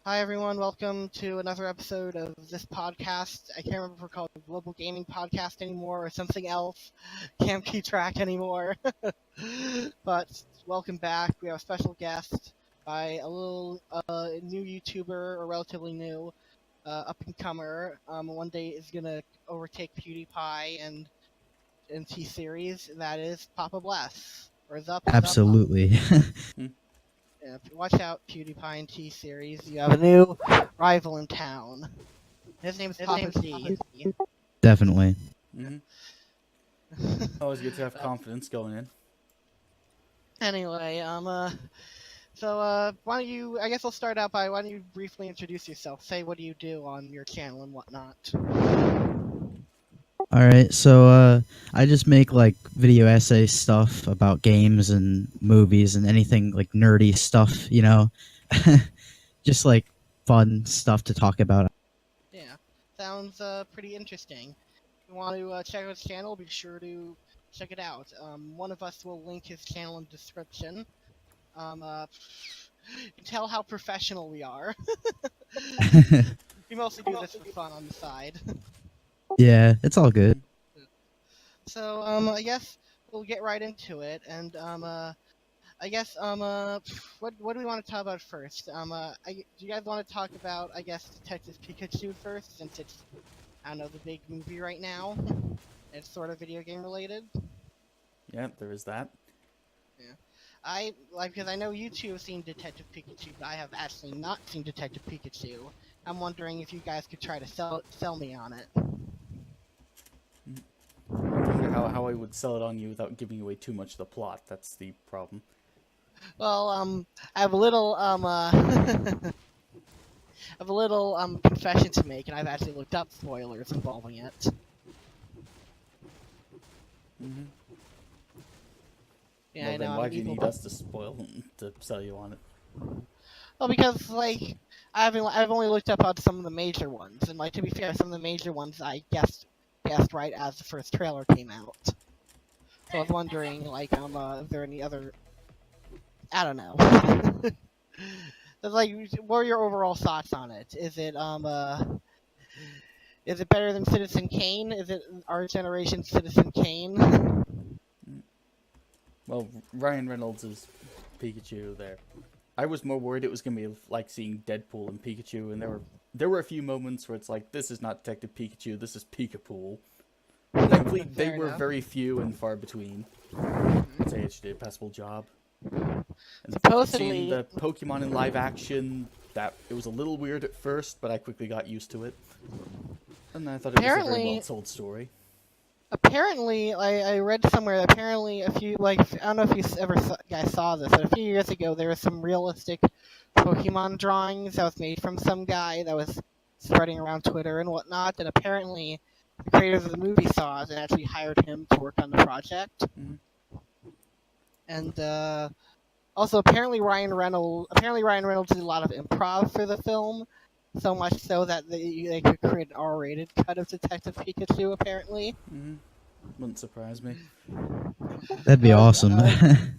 Hi everyone, welcome to another episode of this podcast. I can't remember if we're called a Global Gaming Podcast anymore or something else. Can't keep track anymore. But welcome back. We have a special guest by a little new YouTuber, or relatively new, up-and-comer. One day is gonna overtake PewDiePie and T-Series. That is Papa Bless. Or the Papa. Absolutely. Yeah, watch out, PewDiePie and T-Series. You have a new rival in town. His name is Papa Z. Definitely. Always good to have confidence going in. Anyway, why don't you, I guess I'll start out by, why don't you briefly introduce yourself? Say what do you do on your channel and whatnot. Alright, so I just make like video essay stuff about games and movies and anything like nerdy stuff, you know? Just like fun stuff to talk about. Yeah, sounds pretty interesting. If you want to check out his channel, be sure to check it out. One of us will link his channel in the description. You can tell how professional we are. We mostly do this for fun on the side. Yeah, it's all good. So, I guess we'll get right into it, and, I guess, what do we want to talk about first? Do you guys want to talk about, I guess, Detective Pikachu first, since it's, I don't know, the big movie right now? It's sort of video game related. Yeah, there is that. Yeah. Because I know you two have seen Detective Pikachu, but I have actually not seen Detective Pikachu. I'm wondering if you guys could try to sell me on it. I wonder how I would sell it on you without giving away too much of the plot. That's the problem. Well, I have a little, I have a little, confession to make, and I've actually looked up spoilers involving it. Yeah, Well, I then know. why do you need us to spoil to sell you on it? Well, because, like, I've only looked up on some of the major ones, and, like, to be fair, some of the major ones I guessed right as the first trailer came out. So I was wondering, like, if there are any other, I don't know. So, like, what are your overall thoughts on it? Is it better than Citizen Kane? Is it our generation's Citizen Kane? Well, Ryan Reynolds is Pikachu there. I was more worried it was going to be like seeing Deadpool and Pikachu, and there were a few moments where it's like, this is not Detective Pikachu, this is Pikapool. Thankfully, they were very few and far between. I'd say it did a passable job. And Supposedly, seeing the Pokemon in live action, it was a little weird at first, but I quickly got used to it. And I thought it was a very well-told story. Apparently, I read somewhere that apparently a few, like, I don't know if you guys saw this, but a few years ago there was some realistic Pokemon drawings that was made from some guy that was spreading around Twitter and whatnot, and apparently the creators of the movie saw it and actually hired him to work on the project. And also apparently Ryan Reynolds did a lot of improv for the film, so much so that they could create an R-rated cut of Detective Pikachu, apparently. Wouldn't surprise me. That'd be awesome.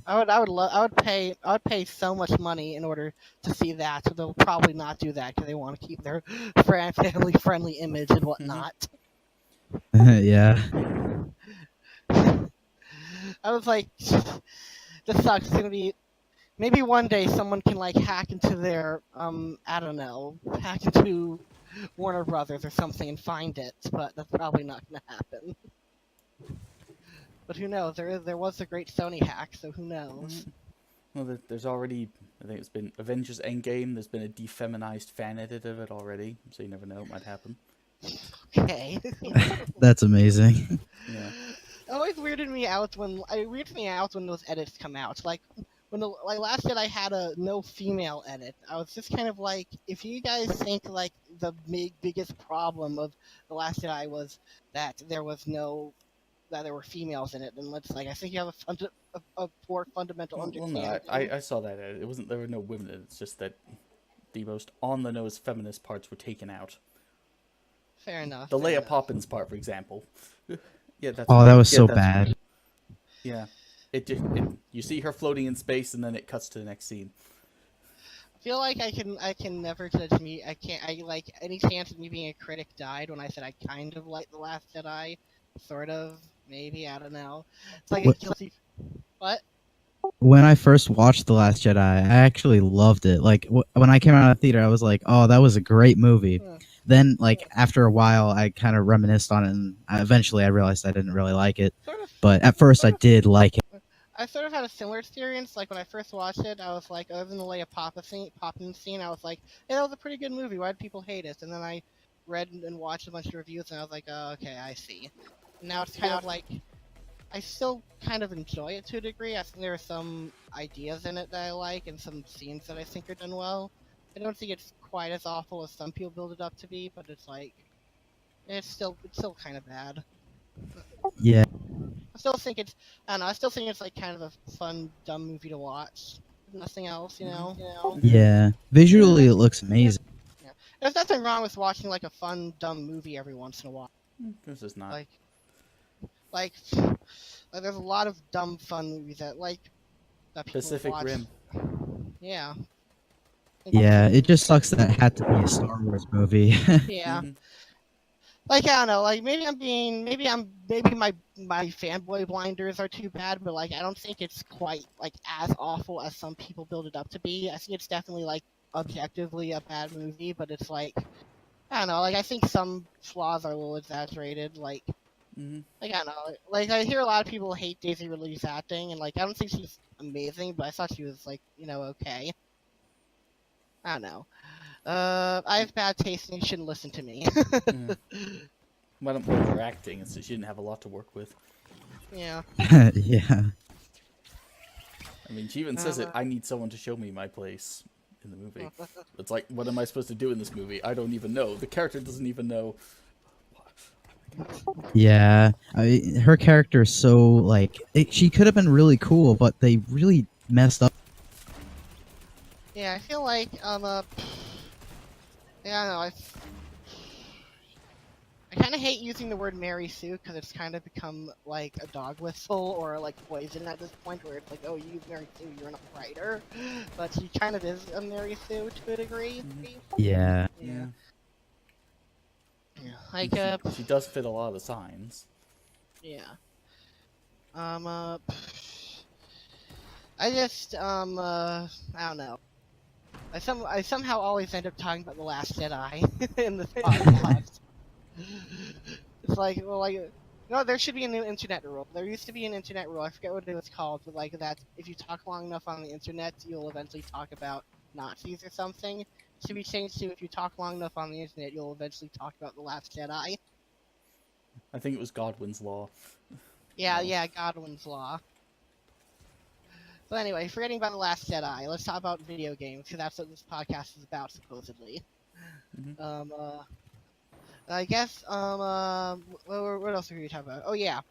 I would pay so much money in order to see that. So they'll probably not do that because they want to keep their family-friendly image and whatnot. Yeah. I was like, this sucks. It's gonna be. Maybe one day someone can, like, hack into their, I don't know, hack into Warner Brothers or something and find it, but that's probably not gonna happen. But who knows? There was a great Sony hack, so who knows? Well, there's already, I think it's been Avengers Endgame, there's been a defeminized fan edit of it already, so you never know, it might happen. Okay. That's amazing. Yeah. It always weirded me out when those edits come out. Like, when Last Jedi had a no female edit, I was just kind of like, if you guys think, like, the biggest problem of The Last Jedi was that there were females in it, then I think you have a poor fundamental understanding. Well, no, I saw that edit. There were no women in it, it's just that the most on-the-nose feminist parts were taken out. Fair enough. The Leia Poppins part, for example. Yeah, that's. Oh, that was so bad. Yeah. You see her floating in space, and then it cuts to the next scene. feel like I can never judge me. I like any chance of me being a critic died when I said I kind of like The Last Jedi, sort of, maybe, I don't know. It's like a What- guilty. What? When I first watched The Last Jedi, I actually loved it. Like when I came out of the theater, I was like, "Oh, that was a great movie." Huh. Then, like after a while, I kind of reminisced on it, and eventually I realized I didn't really like it. Sort of. But at first, I did like it. I sort of had a similar experience. Like when I first watched it, I was like, other than the Leia Poppin scene, I was like, "Hey, that was a pretty good movie. Why did people hate it?" And then I read and watched a bunch of reviews, and I was like, "Oh, okay, I see." And now it's kind of like I still kind of enjoy it to a degree. I think there are some ideas in it that I like, and some scenes that I think are done well. I don't think it's quite as awful as some people build it up to be, but it's like it's still kind of bad. Yeah, I still think it's I don't know. I still think it's like kind of a fun, dumb movie to watch. Nothing else, you know. yeah. Visually, it looks amazing. Yeah. There's nothing wrong with watching like a fun, dumb movie every once in a while. This is not. Like, like, there's a lot of dumb, fun movies that that people Pacific watch. Rim. Yeah. Yeah, it just sucks that it had to be a Star Wars movie. Yeah. Mhm. Like I don't know, like maybe my fanboy blinders are too bad, but like I don't think it's quite like as awful as some people build it up to be. I think it's definitely like objectively a bad movie, but it's like I don't know, like I think some flaws are a little exaggerated, like Mhm. I don't know, like I hear a lot of people hate Daisy Ridley's acting, and like I don't think she's amazing, but I thought she was like okay. I don't know. I have bad taste, and you shouldn't listen to me. Yeah. Well, her acting, so she didn't have a lot to work with. Yeah. Yeah. I mean, she even says it. I need someone to show me my place in the movie. It's like, what am I supposed to do in this movie? I don't even know. The character doesn't even know. Yeah, her character is so like she could have been really cool, but they really messed up. Yeah, I feel like yeah, I don't know. I kind of hate using the word Mary Sue because it's kind of become like a dog whistle or like poison at this point, where it's like, oh, you use Mary Sue, you're not a writer. But she kind of is a Mary Sue to a degree. Yeah. Yeah. Yeah. Like She does fit a lot of the signs. yeah. I just I don't know. I somehow always end up talking about The Last Jedi in this podcast. It's like, well, like, no, there should be a new internet rule. There used to be an internet rule. I forget what it was called, but like that, if you talk long enough on the internet, you'll eventually talk about Nazis or something. It should be changed to if you talk long enough on the internet, you'll eventually talk about The Last Jedi. I think it was Godwin's Law. Yeah, No. yeah, Godwin's Law. So anyway, forgetting about The Last Jedi, let's talk about video games, because that's what this podcast is about, supposedly. Mhm. I guess, what else are we talking about? Oh, yeah.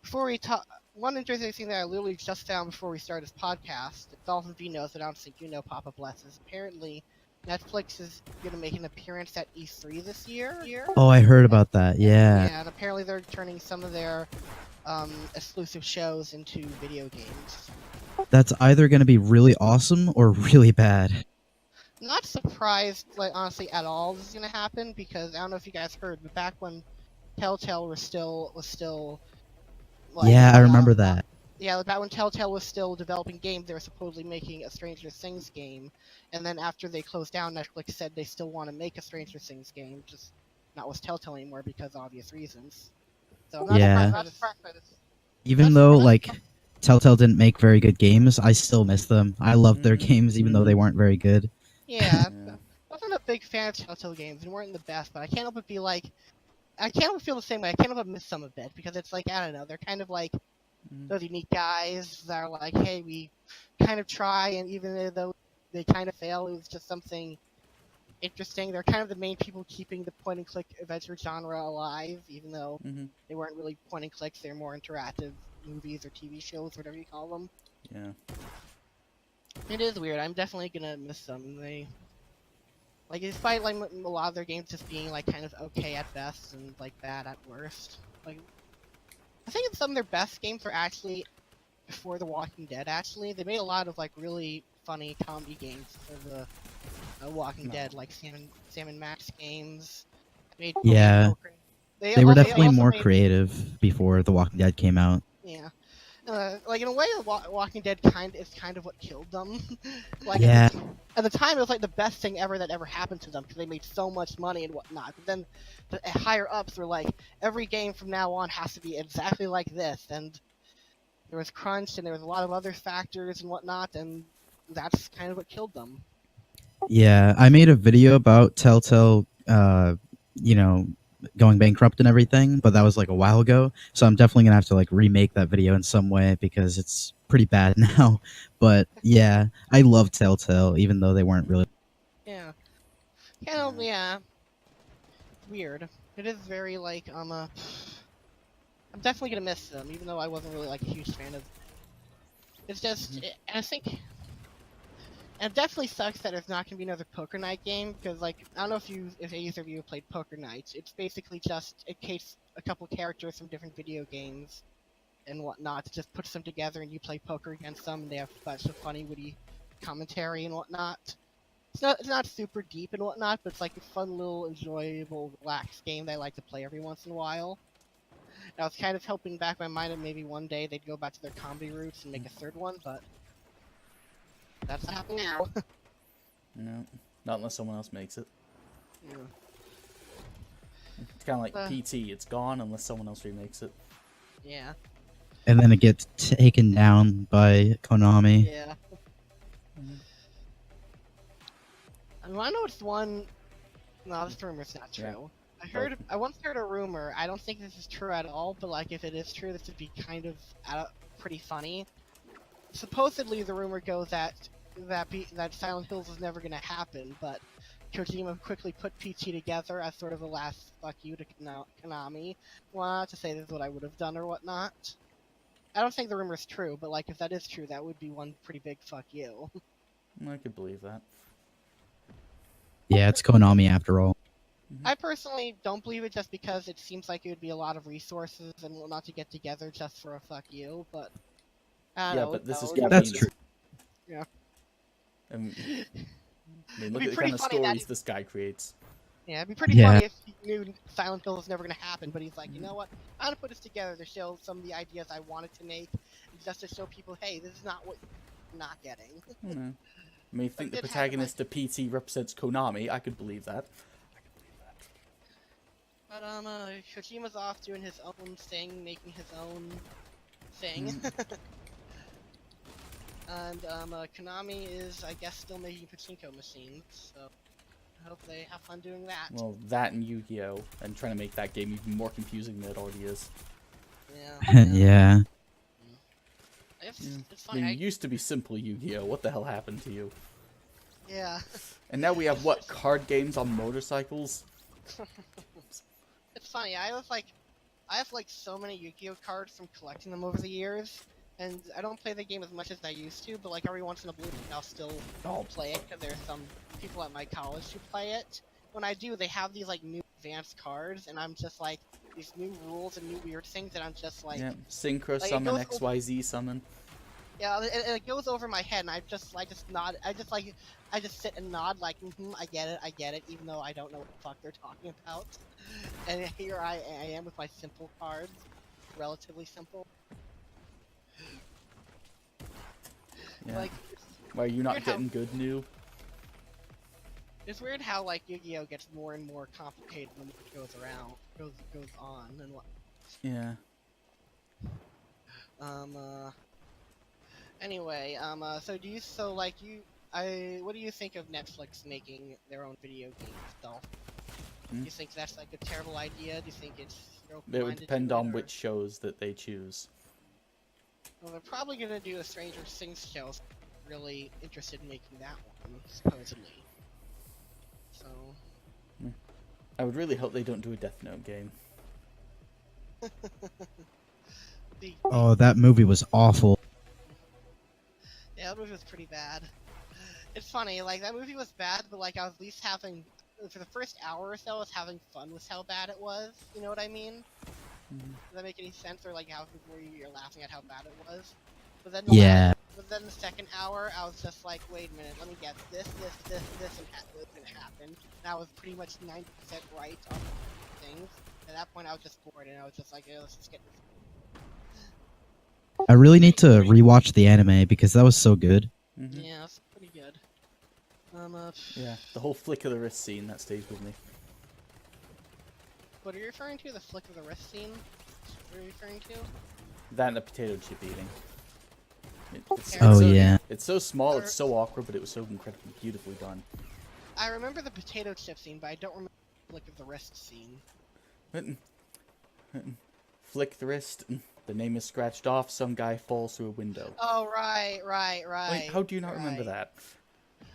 Before we talk, one interesting thing that I literally just found before we started this podcast, DolphinVi knows, but I don't think you know, Papa Blesses. Apparently, Netflix is going to make an appearance at E3 this year. Oh, I heard about that. Yeah. Yeah, and apparently they're turning some of their exclusive shows into video games. That's either going to be really awesome or really bad. Not surprised, like honestly, at all this is gonna happen, because I don't know if you guys heard, but back when Telltale was still like, Yeah, I remember that. Yeah, back when Telltale was still developing games, they were supposedly making a Stranger Things game, and then after they closed down, Netflix said they still want to make a Stranger Things game, just not with Telltale anymore because of obvious reasons. So not Yeah. surprised by this. Even though like Telltale didn't make very good games, I still miss them. I loved their Mhm. games even though they weren't very good. Yeah, Yeah. I wasn't a big fan of Telltale games, and weren't the best, but I can't help but be like, I can't help but feel the same way. I can't help but miss some of it, because it's like, I don't know, they're kind of like Mhm. those unique guys that are like, hey, we kind of try, and even though they kind of fail, it was just something interesting. They're kind of the main people keeping the point and click adventure genre alive, even though Mhm. they weren't really point and clicks, they're more interactive movies or TV shows, whatever you call them. Yeah. It is weird. I'm definitely gonna miss them. They, like, despite like a lot of their games just being like kind of okay at best and like bad at worst. Like, I think some of their best games are actually before The Walking Dead. Actually, they made a lot of like really funny comedy games for the Walking No. Dead, like Sam and Max games. Made Yeah. poker. They were definitely also more made- creative before The Walking Dead came out. Yeah. Like in a way, Walking Dead is kind of what killed them. Like Yeah. at the time, it was like the best thing ever that ever happened to them because they made so much money and whatnot. But then the higher ups were like, every game from now on has to be exactly like this, and there was crunch and there was a lot of other factors and whatnot, and that's kind of what killed them. Yeah, I made a video about Telltale, you know, going bankrupt and everything, but that was like a while ago. So I'm definitely gonna have to like remake that video in some way because it's pretty bad now. But yeah, I love Telltale, even though they weren't really. Yeah. Yeah. Weird. It is very like I'm definitely gonna miss them, even though I wasn't really like a huge fan of. It's just, I think, and it definitely sucks that there's not gonna be another Poker Night game because like I don't know if either of you have played Poker Night. It's basically just it takes a couple characters from different video games and whatnot, just puts them together and you play poker against them, and they have a bunch of funny, witty commentary and whatnot. It's not super deep and whatnot, but it's like a fun little, enjoyable, relaxed game that I like to play every once in a while. Now it's kind of helping back my mind that maybe one day they'd go back to their comedy roots and make a third one, but that's not happening now. No, not unless someone else makes it. Yeah. It's kind of like PT. It's gone unless someone else remakes it. Yeah. And then it gets taken down by Konami. Yeah. I know it's one. No, this rumor's not true. Yeah. I once heard a rumor. I don't think this is true at all, but like if it is true, this would be kind of pretty funny. Supposedly, the rumor goes that Silent Hills is never gonna happen, but Kojima quickly put PT together as sort of a last fuck you to Konami. Well, not to say this is what I would have done or whatnot. I don't think the rumor is true, but like if that is true, that would be one pretty big fuck you. I could believe that. Yeah, it's Konami after all. I personally don't believe it just because it seems like it would be a lot of resources and whatnot to get together just for a fuck you, but I don't know, but this is That's convenient. true. Yeah. I mean, It'd look be at the pretty kind of funny that stories this guy creates. Yeah, it'd be pretty Yeah. funny if he knew Silent Hill was never going to happen, but he's like, you know what? I'm going to put this together to show some of the ideas I wanted to make, just to show people, hey, this is not what you're not getting. I don't know. I mean, if you think the did have, protagonist of PT represents Konami, I could believe that. But Kojima's off doing his own thing, making his own thing. And Konami is, I guess, still making pachinko machines, so I hope they have fun doing that. Well, that and Yu-Gi-Oh! And trying to make that game even more confusing than it already is. Yeah. Yeah. It's I funny. mean, it used to be simple Yu-Gi-Oh! What the hell happened to you? Yeah. And now we have, what, card games on motorcycles? It's funny. I have like so many Yu-Gi-Oh cards from collecting them over the years, and I don't play the game as much as I used to. But like every once in a blue moon, I'll still play it because there's some people at my college who play it. When I do, they have these like new advanced cards, and I'm just like these new rules and new weird things, and I'm just like, Yeah, Synchro like, summon, XYZ summon. yeah, and it goes over my head, and I just nod. I just sit and nod like, I get it, even though I don't know what the fuck they're talking about. And here I am with my simple cards, relatively simple. Yeah. Like, Why are you not weird how- getting good new? it's weird how like Yu-Gi-Oh gets more and more complicated when it goes on, and what. Yeah. Anyway, what do you think of Netflix making their own video game stuff? Do you think that's like a terrible idea? Do you think it's It would depend on which shows that they choose. Well, they're probably gonna do a Stranger Things show. So I'm really interested in making that one, supposedly. So. I would really hope they don't do a Death Note game. Oh, that movie was awful. Yeah, that movie was pretty bad. It's funny, like, that movie was bad, but, like, I was at least having, for the first hour or so, I was having fun with how bad it was, you know what I mean? Does that make any sense, or, like, how before you're laughing at how bad it was? But then But then the second hour, I was just like, wait a minute, let me guess, this, and was gonna happen. And I was pretty much 90% right on things. At that point, I was just bored, and I was just like, yeah, let's just get this. I really need to rewatch the anime because that was so good. Mm-hmm. Yeah, it's pretty good. Yeah, the whole flick of the wrist scene, that stays with me. What are you referring to? The flick of the wrist scene? What are you referring to? That and the potato chip eating. Oh, so, yeah. It's so small, it's so awkward, but it was so incredibly beautifully done. I remember the potato chip scene, but I don't remember the flick of the wrist scene. Flick the wrist, the name is scratched off, some guy falls through a window. Oh, right. Wait, how do you not remember that?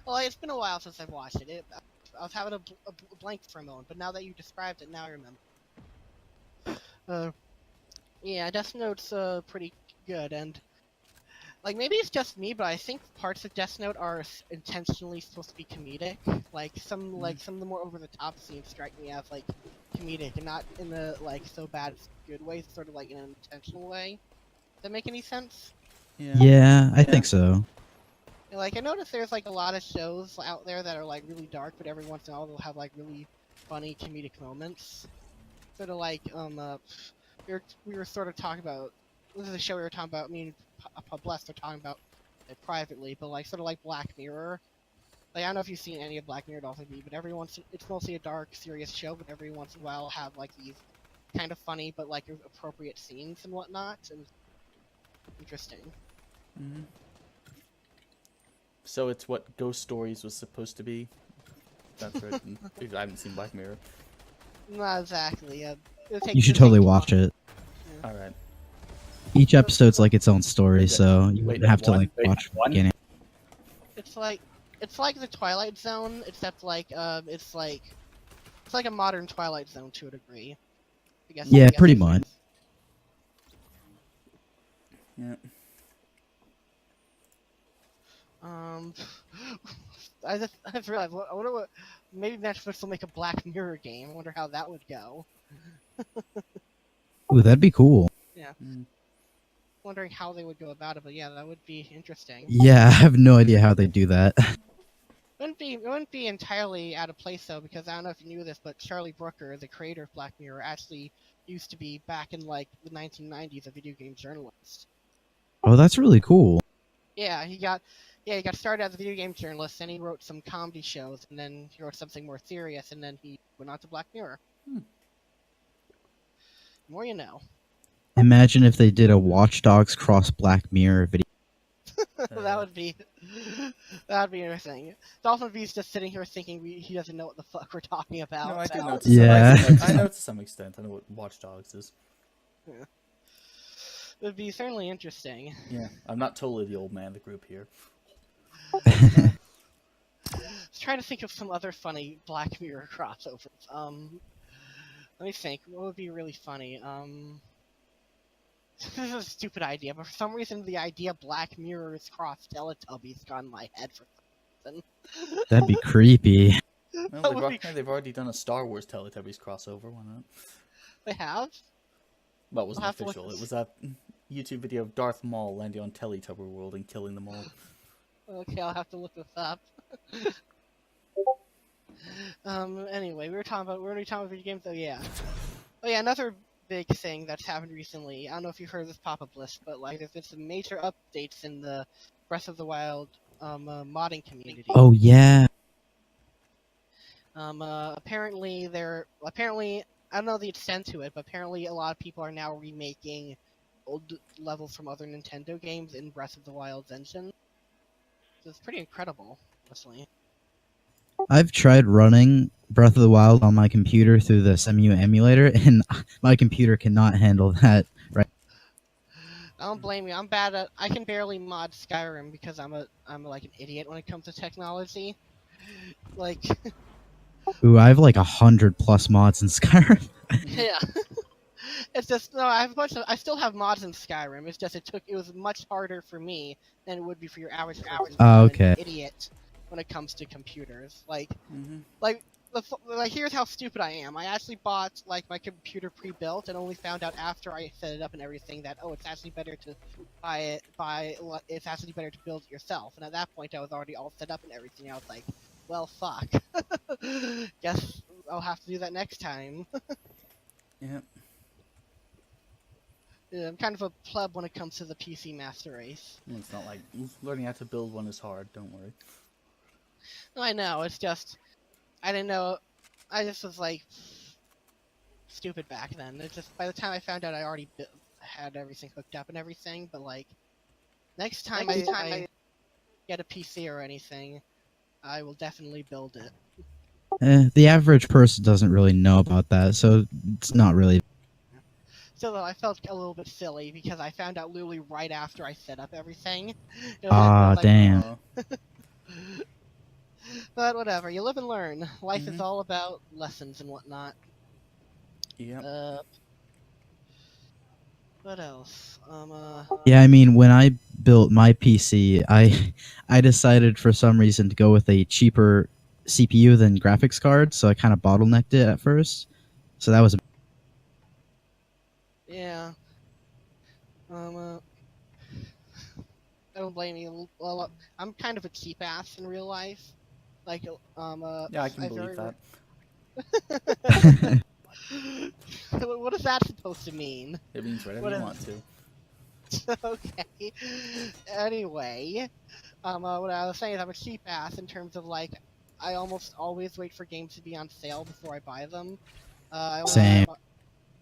Well, it's been a while since I've watched it. I was having a blank for a moment, but now that you described it, now I remember. Yeah, Death Note's pretty good, and like maybe it's just me, but I think parts of Death Note are intentionally supposed to be comedic. Like some of the more over the top scenes strike me as like comedic, and not in the like so bad it's good way, sort of like in an intentional way. Does that make any sense? Yeah, I think so. Like, I noticed there's, like, a lot of shows out there that are, like, really dark, but every once in a while they'll have, like, really funny comedic moments. Sort of like, we were sort of talking about, this is a show we were talking about, me and Blessed are talking about it privately, but, like, sort of like Black Mirror. Like, I don't know if you've seen any of Black Mirror DolphinVi, but it's mostly a dark, serious show, but every once in a while have, like, these kind of funny, but, like, appropriate scenes and whatnot, and interesting. Mm-hmm. So it's what Ghost Stories was supposed to be? That's right. I haven't seen Black Mirror. Not exactly. You should totally watch it. Yeah. Alright. Each episode's like its own story, so you wouldn't have to like watch from the beginning. It's like the Twilight Zone, except like it's like a modern Twilight Zone to a degree. I guess. Yeah, pretty much. Yeah. I just realized. I wonder what. Maybe Netflix will make a Black Mirror game. I wonder how that would go. Ooh, that'd be cool. Yeah. Wondering how they would go about it, but yeah, that would be interesting. Yeah, I have no idea how they do that. It wouldn't be entirely out of place though, because I don't know if you knew this, but Charlie Brooker, the creator of Black Mirror, actually used to be back in like the 1990s a video game journalist. Oh, that's really cool. Yeah, he got started as a video game journalist, then he wrote some comedy shows, and then he wrote something more serious, and then he went on to Black Mirror. More you know. Imagine if they did a Watch Dogs cross Black Mirror video. that would be interesting. DolphinVi's just sitting here thinking he doesn't know what the fuck we're talking about. No, I do so. know. I know to some extent. I know what Watch Dogs is. Yeah. It would be certainly interesting. Yeah, I'm not totally the old man of the group here. Let's try to think of some other funny Black Mirror crossovers. Let me think. What would be really funny? This is a stupid idea, but for some reason the idea Black Mirrors cross Teletubbies got in my head for some reason. That'd be creepy. Well, they've already done a Star Wars Teletubbies crossover. Why not? They have? Well, it wasn't official. It was a YouTube video of Darth Maul landing on Teletubber World and killing them all. Okay, I'll have to look this up. Anyway, we were already talking about video games, Oh yeah, another big thing that's happened recently. I don't know if you've heard of this pop-up list, but like there's been some major updates in the Breath of the Wild modding community. Oh yeah. Apparently I don't know the extent to it, but apparently a lot of people are now remaking old levels from other Nintendo games in Breath of the Wild's engine. So it's pretty incredible, honestly. I've tried running Breath of the Wild on my computer through the SEMU emulator, and my computer cannot handle that. Right? I don't blame you. I'm bad at. I can barely mod Skyrim because I'm like an idiot when it comes to technology. Like. Ooh, I have like 100+ mods in Skyrim. Yeah. It's just no. I have a bunch of. I still have mods in Skyrim. It's just it was much harder for me than it would be for your average Oh, okay. idiot when it comes to computers. Like like here's how stupid I am. I actually bought like my computer pre-built and only found out after I set it up and everything that it's actually better to it's actually better to build it yourself. And at that point I was already all set up and everything. I was like, well, fuck. Guess I'll have to do that next time. Yeah. Yeah, I'm kind of a pleb when it comes to the PC Master Race. It's not like learning how to build one is hard. Don't worry. I know. It's just I didn't know. I just was like stupid back then. It's just by the time I found out, I already had everything hooked up and everything. But like next time I get a PC or anything, I will definitely build it. The average person doesn't really know about that, so it's not really. Still, though, I felt a little bit silly because I found out literally right after I set up everything. It was Ah, like, damn. But whatever, you live and learn. Life is all about lessons and whatnot. Yeah. What else? Yeah, I mean, when I built my PC, I decided for some reason to go with a cheaper CPU than graphics card, so I kind of bottlenecked it at first. So that was. Yeah. I don't blame you. Well, I'm kind of a cheap ass in real life. Like, Yeah, I can believe that. What is that supposed to mean? It means whatever you want to. Okay. Anyway, what I was saying is I'm a cheap ass in terms of like, I almost always wait for games to be on sale before I buy them. Same.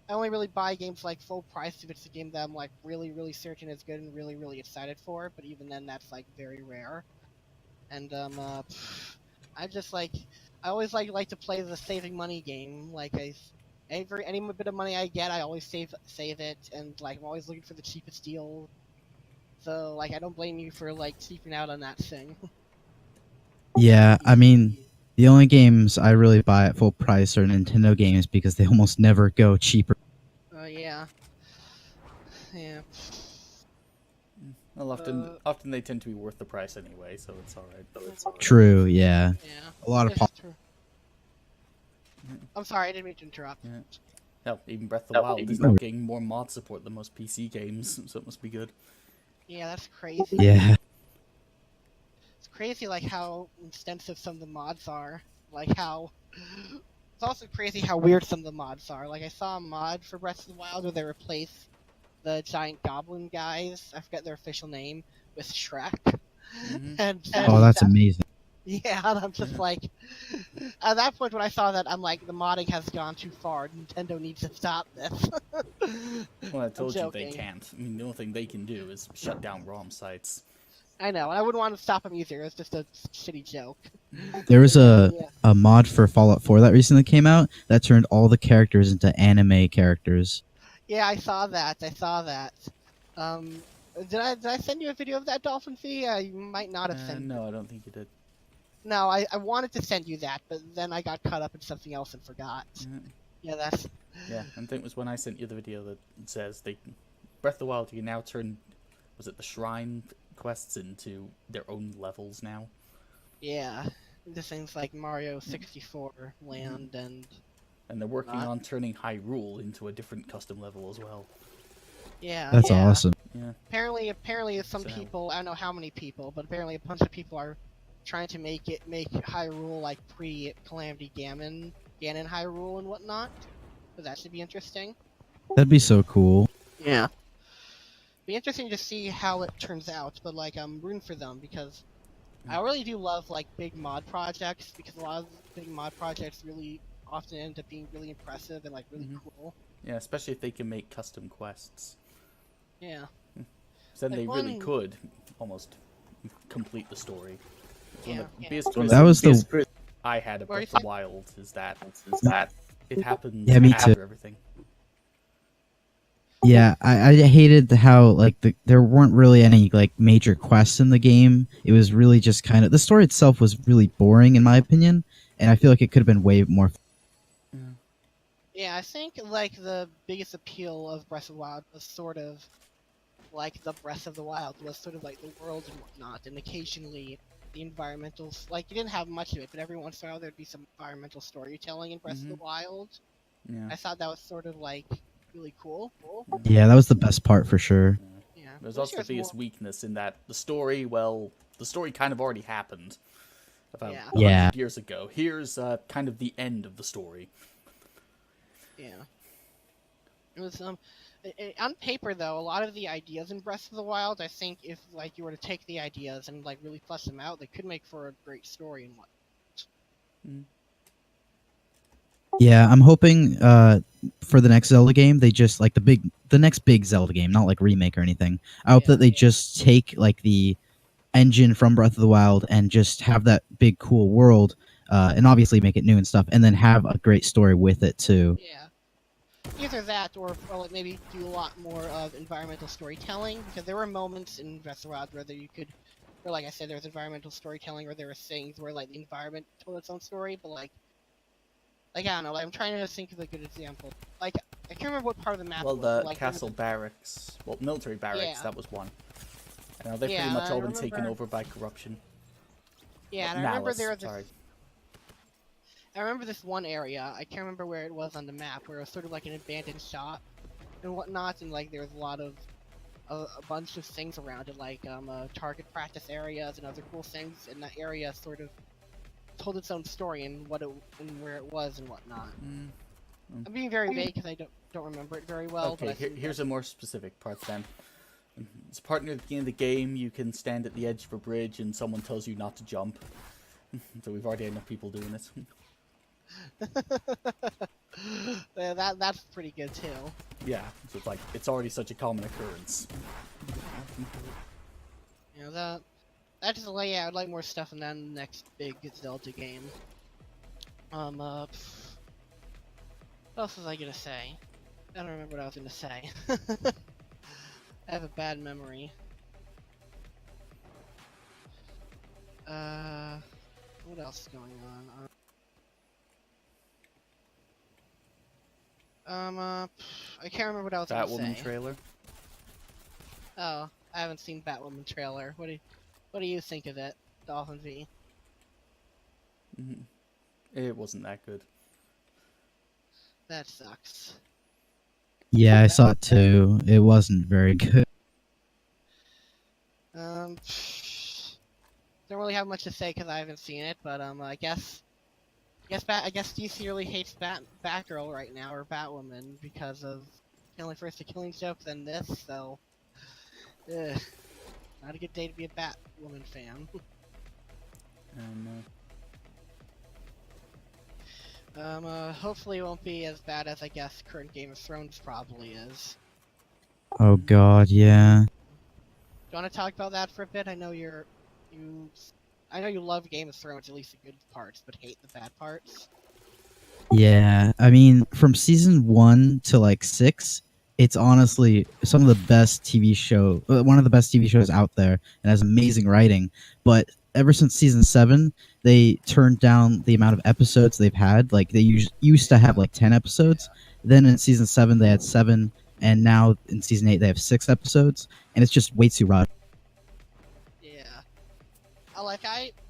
I only really buy games like full price if it's a game that I'm like really certain is good and really excited for. But even then, that's like very rare. And I just like I always like to play the saving money game. Like any bit of money I get, I always save it, and like I'm always looking for the cheapest deal. So like I don't blame you for like cheaping out on that thing. Yeah, I mean, the only games I really buy at full price are Nintendo games because they almost never go cheaper. Yeah. Yeah. Well, often they tend to be worth the price anyway, so it's alright. True, yeah. Yeah. A lot of. True. I'm sorry, I didn't mean to interrupt. Yeah. Hell, even Breath of the Wild is now getting more mod support than most PC games, so it must be good. Yeah, that's crazy. Yeah. It's crazy, like, how extensive some of the mods are. Like, how... It's also crazy how weird some of the mods are. Like, I saw a mod for Breath of the Wild where they replace the giant goblin guys, I forget their official name, with Shrek. And Oh, that's amazing. yeah, and I'm just like... At that point when I saw that, I'm like, the modding has gone too far. Nintendo needs to stop this. Well, I told you joking. they can't. I mean, the only thing they can do is shut down ROM sites. I know, and I wouldn't want to stop them either. It's just a shitty joke. There was a mod for Fallout 4 that recently came out that turned all the characters into anime characters. Yeah, I saw that. Did I send you a video of that, DolphinVi? You might not have sent. No, I don't think you did. No, I wanted to send you that, but then I got caught up in something else and forgot. Yeah, that's. Yeah, I think it was when I sent you the video that says Breath of the Wild, you can now turn, was it the shrine quests into their own levels now? Yeah, into things like Mario 64 Land and they're working on turning Hyrule into a different custom level as well. Yeah, That's yeah. awesome. Yeah. Apparently some people, I don't know how many people, but apparently a bunch of people are trying to make Hyrule like pre-Calamity Ganon Hyrule and whatnot. So that should be interesting. That'd be so cool. Yeah. Be interesting to see how it turns out, but like I'm rooting for them because I really do love like big mod projects because a lot of big mod projects really often end up being really impressive and like really cool. Yeah, especially if they can make custom quests. Yeah. So then Like they one- really could almost complete the story. One Yeah, of the yeah. biggest That was the. criticisms I had at What are you Breath of the saying? Wild is that it happens Yeah, me after too. everything. Yeah, I hated how like there weren't really any like major quests in the game. It was really just kind of the story itself was really boring in my opinion, and I feel like it could have been way more. Yeah, I think like the biggest appeal of Breath of the Wild was sort of like the Breath of the Wild was sort of like the world and whatnot, and occasionally the environmentals. Like you didn't have much of it, but every once in a while there'd be some environmental storytelling in Breath of the Wild. Yeah. I thought that was sort of like really cool. Yeah, that was the best part for sure. Yeah. There's Wish also there the was biggest more- weakness in that the story, well, the story kind of already happened about Yeah. 100 Yeah. years ago. Here's kind of the end of the story. Yeah. It was on paper though, a lot of the ideas in Breath of the Wild, I think if like you were to take the ideas and like really flesh them out, they could make for a great story and what. Yeah, I'm hoping for the next Zelda game they just like the next big Zelda game, not like remake or anything. I hope that they just take like the engine from Breath of the Wild and just have that big cool world, and obviously make it new and stuff, and then have a great story with it too. Yeah. Either that or like maybe do a lot more of environmental storytelling, because there were moments in Breath of the Wild where you could, or like I said, there was environmental storytelling where there were things where like the environment told its own story, but like I don't know, like, I'm trying to think of a good example. Like I can't remember what part of the map. Well, it was, the but, like, there was castle barracks, well, military barracks, Yeah. that was one. I know they've Yeah, pretty much I all been taken remember- over by corruption. Yeah, and I Malice, remember there was sorry. I remember this one area. I can't remember where it was on the map, where it was sort of like an abandoned shop and whatnot, and like there was a lot of a bunch of things around it, like target practice areas and other cool things. And that area sort of told its own story and what it and where it was and whatnot. I'm being very vague because I don't remember it very well. Okay, but I think here's a more specific part then. It's a part near the beginning of the game. You can stand at the edge of a bridge and someone tells you not to jump. So we've already had enough people doing this. Yeah, that's pretty good too. Yeah, so it's like, it's already such a common occurrence. You know, that's the layout. I'd like more stuff in that next big Zelda game. What else was I gonna say? I don't remember what I was gonna say. I have a bad memory. What else is going on? I can't remember what I was gonna Batwoman say. trailer. Oh, I haven't seen Batwoman trailer. What do you think of it, DolphinVi? It wasn't that good. That sucks. Yeah, I saw it too. It wasn't very good. Don't really have much to say because I haven't seen it, but I guess DC really hates Batgirl right now, or Batwoman, because of killing first the Killing Joke, then this. So, not a good day to be a Batwoman fan. Hopefully it won't be as bad as I guess current Game of Thrones probably is. Oh god, yeah. Do you want to talk about that for a bit? I know I know you love Game of Thrones, at least the good parts, but hate the bad parts. Yeah, I mean, from season 1 to like 6, it's honestly some of the best TV show, one of the best TV shows out there, and has amazing writing. But ever since season 7, they turned down the amount of episodes they've had. Like they used to have like 10 episodes. Then in season 7 they had 7, and now in season 8 they have 6 episodes, and it's just way too rushed. Yeah.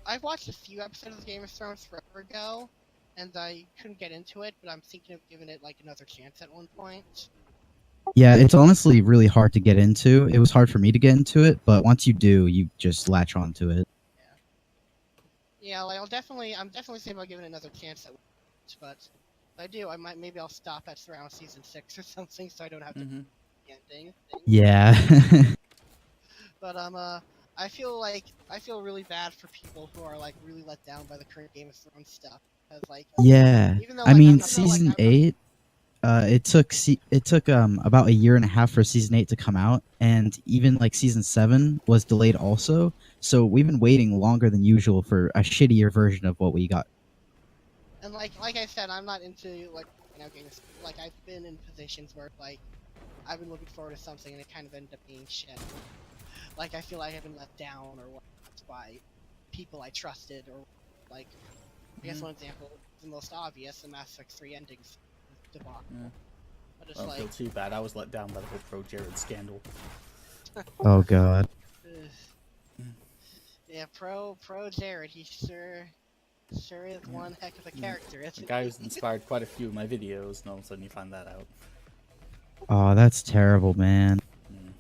I've watched a few episodes of Game of Thrones forever ago, and I couldn't get into it, but I'm thinking of giving it like another chance at one point. Yeah, it's honestly really hard to get into. It was hard for me to get into it, but once you do, you just latch onto it. Yeah, like I'm definitely thinking about giving it another chance at once, but if I do, maybe I'll stop at around season 6 or something, so I don't have to do the ending. Yeah. But I feel really bad for people who are like really let down by the current Game of Thrones stuff, because like Yeah. even though, I like, mean, I'm not- season like, 8, it took about a year and a half for season 8 to come out, and even like season 7 was delayed also. So we've been waiting longer than usual for a shittier version of what we got. And like I said, I'm not into like games. Like I've been in positions where like I've been looking forward to something and it kind of ended up being shit. Like I feel like I've been let down or what by people I trusted, or like I guess one example, the most obvious, the Mass Effect 3 endings debacle. But it's I don't like feel too bad. I was let down by the whole Pro Jared scandal. Oh god. ugh. Yeah, pro Jared. He sure is one heck of a character, The isn't guy he? who's inspired quite a few of my videos, and all of a sudden you find that out. Oh, that's terrible, man. Mm.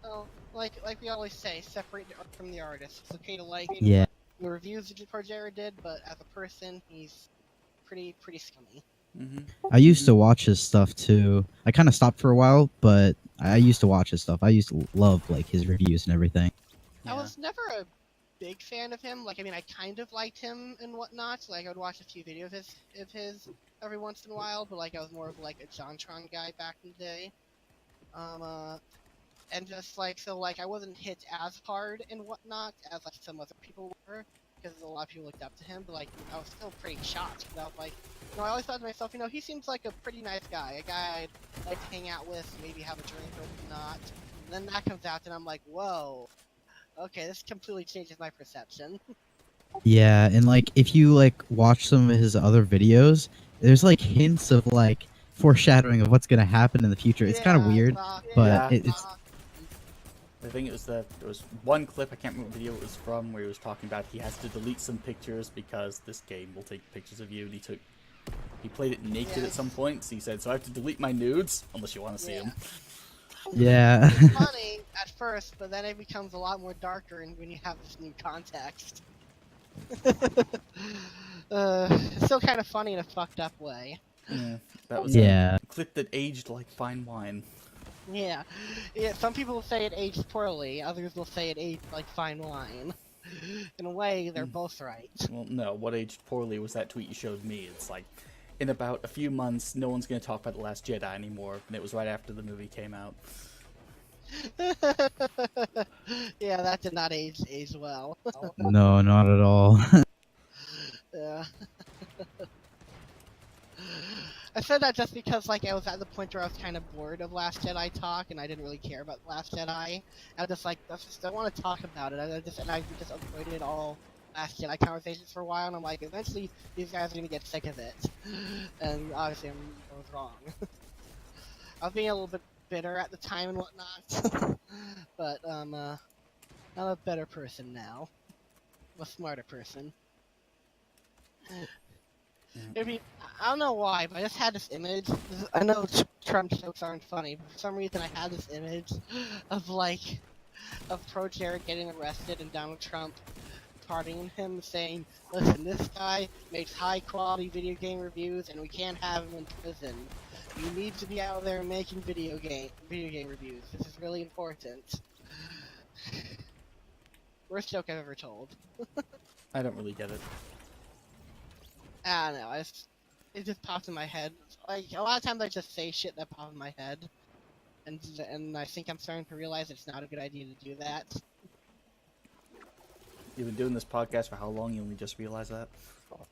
Well, like we always say, separate the art from the artist. It's okay to like Yeah. the reviews that Pro Jared did, but as a person, he's pretty scummy. Mm-hmm. I used to watch his stuff too. I kind of stopped for a while, but I used to watch his stuff. I used to love like his reviews and everything. I Yeah. was never a big fan of him. Like, I mean, I kind of liked him and whatnot. Like, I would watch a few videos of his every once in a while, but like, I was more of like a JonTron guy back in the day. And just like, so like, I wasn't hit as hard and whatnot as like some other people were, because a lot of people looked up to him. But like, I was still pretty shocked. Because I was like, I always thought to myself, he seems like a pretty nice guy, a guy I'd like to hang out with, maybe have a drink or whatnot. And then that comes out, and I'm like, whoa. Okay, this completely changes my perception. Yeah, and like if you like watch some of his other videos, there's like hints of like foreshadowing of what's gonna happen in the future. It's kind of weird, but it's I think it was there was one clip, I can't remember what video it was from, where he was talking about he has to delete some pictures because this game will take pictures of you, and he played it naked at some point, so he said, so I have to delete my nudes, unless you want to see them. yeah. It's funny at first, but then it becomes a lot more darker when you have this new context. It's still kind of funny in a fucked up way. Yeah, that was Yeah. a clip that aged like fine wine. Yeah, some people will say it aged poorly, others will say it aged like fine wine. In a way, they're both right. Well, no, what aged poorly was that tweet you showed me. It's like, in about a few months, no one's going to talk about The Last Jedi anymore, and it was right after the movie came out. Yeah, that did not age well. No, not at all. Yeah. I said that just because, like, I was at the point where I was kind of bored of Last Jedi talk, and I didn't really care about Last Jedi. I was just like, I just don't want to talk about it. I just avoided all Last Jedi conversations for a while, and I'm like, eventually these guys are gonna get sick of it. And obviously, I was wrong. I was being a little bit bitter at the time and whatnot, but I'm a better person now. I'm a smarter person. Maybe, I don't know why, but I just had this image. I know Trump jokes aren't funny, but for some reason I had this image of Pro Jared getting arrested and Donald Trump pardoning him, saying, "Listen, this guy makes high quality video game reviews, and we can't have him in prison. You need to be out there making video game reviews. This is really important." Worst joke I've ever told. I don't really get it. I don't know, it just popped in my head. Like, a lot of times I just say shit that pop in my head, and I think I'm starting to realize it's not a good idea to do that. You've been doing this podcast for how long? You only just realized that? Well,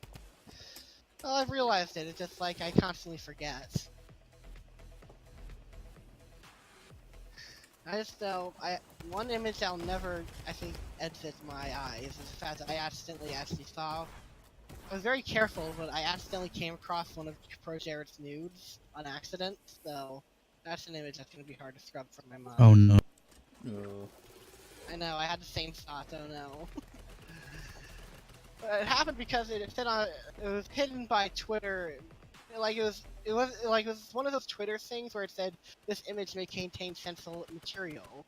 I've realized it, it's just like I constantly forget. I just know, one image I'll never, I think, exit my eyes is the fact that I actually saw. I was very careful, but I accidentally came across one of Pro Jared's nudes on accident, so that's an image that's going to be hard to scrub from my mind. Oh no. Oh. I know, I had the same thought, oh no. But it happened because it was hidden by Twitter. It was one of those Twitter things where it said, "This image may contain sensitive material."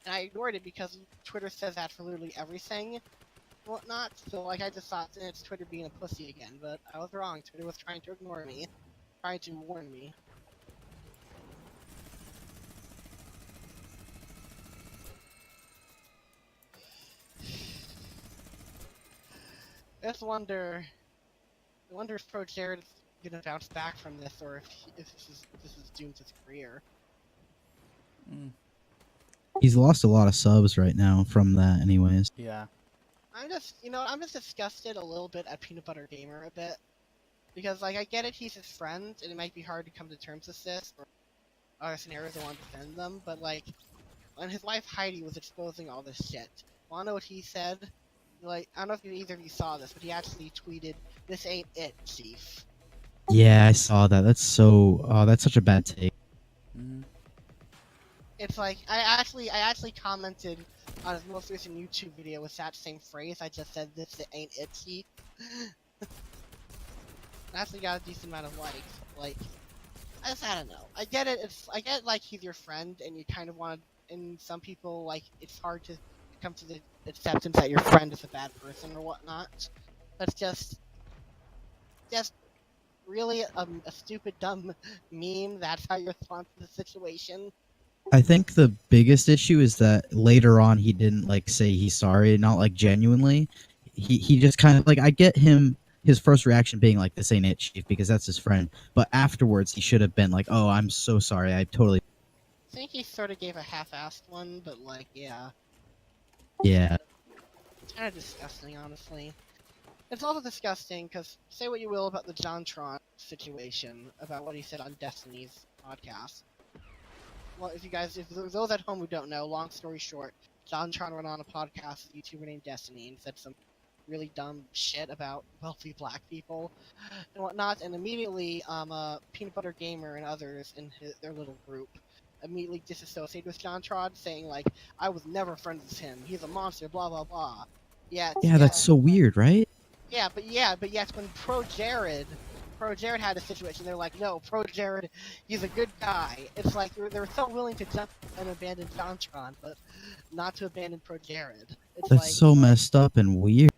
And I ignored it because Twitter says that for literally everything. Whatnot, so like I just thought it's Twitter being a pussy again, but I was wrong. Twitter was trying to ignore me, trying to warn me. I just wonder if Pro Jared's gonna bounce back from this, or if this is doomed to his career. Mm. He's lost a lot of subs right now from that anyways. Yeah. I'm just disgusted a little bit at Peanut Butter Gamer a bit. Because, like, I get it, he's his friend, and it might be hard to come to terms with this, or other scenarios that want to defend them, but, like, when his wife Heidi was exposing all this shit, wanna know what he said? Like, I don't know if either of you saw this, but he actually tweeted, "This ain't it, Chief." Yeah, I saw that. That's such a bad take. Mm. It's like, I actually commented on his most recent YouTube video with that same phrase. I just said this ain't itchy. Actually got a decent amount of likes. Like, I don't know. I get it. I get like he's your friend, and you kind of want to. And some people like it's hard to come to the acceptance that your friend is a bad person or whatnot. That's just really a stupid, dumb meme. That's how you respond to the situation. I think the biggest issue is that later on he didn't like say he's sorry, not like genuinely. He just kind of like I get him his first reaction being like this ain't it, chief, because that's his friend. But afterwards he should have been like, "Oh, I'm so sorry. I totally I think he sort of gave a half-assed one, but like, yeah, yeah." it's kind of disgusting, honestly. It's also disgusting because say what you will about the JonTron situation, about what he said on Destiny's podcast. Well, if those at home who don't know, long story short, JonTron went on a podcast with a YouTuber named Destiny and said some really dumb shit about wealthy black people and whatnot, and immediately, Peanut Butter Gamer and others in their little group immediately disassociated with JonTron, saying like, "I was never friends with him. He's a monster." Blah blah blah. Yet, Yeah, that's so weird, right? but yet when Pro Jared had a situation, they're like, no, Pro Jared, he's a good guy. It's like they were so willing to jump and abandon JonTron, but not to abandon Pro Jared. It's That's like, so messed up and weird.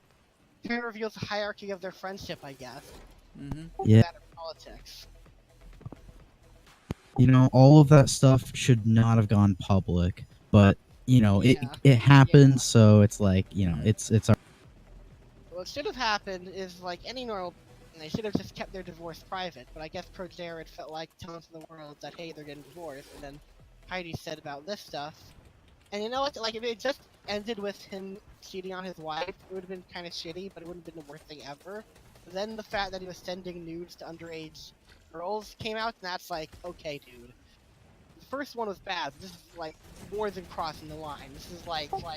it kind of reveals the hierarchy of their friendship, I guess. Mm-hmm. Yeah. That or politics. You know, all of that stuff should not have gone public, but you know, Yeah. it happened, Yeah. so it's like, you know, it's our What should have happened is like any normal. They should have just kept their divorce private, but I guess Pro Jared felt like telling to the world that hey, they're getting divorced, and then Heidi said about this stuff. And you know what? Like if it just ended with him cheating on his wife, it would have been kind of shitty, but it wouldn't have been the worst thing ever. But then the fact that he was sending nudes to underage girls came out, and that's like, okay, dude. The first one was bad. This is like more than crossing the line. This is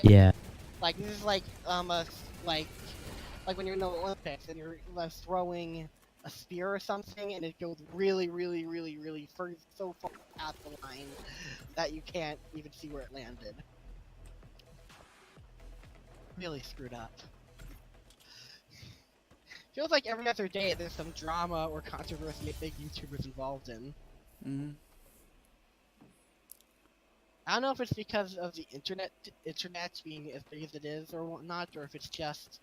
yeah. like this is like like when you're in the Olympics and you're throwing a spear or something, and it goes really, really, really, really so far past the line that you can't even see where it landed. Really screwed up. Feels like every other day there's some drama or controversy a big YouTuber's involved in. Mm-hmm. I don't know if it's because of the internet being as big as it is or whatnot, or if it's just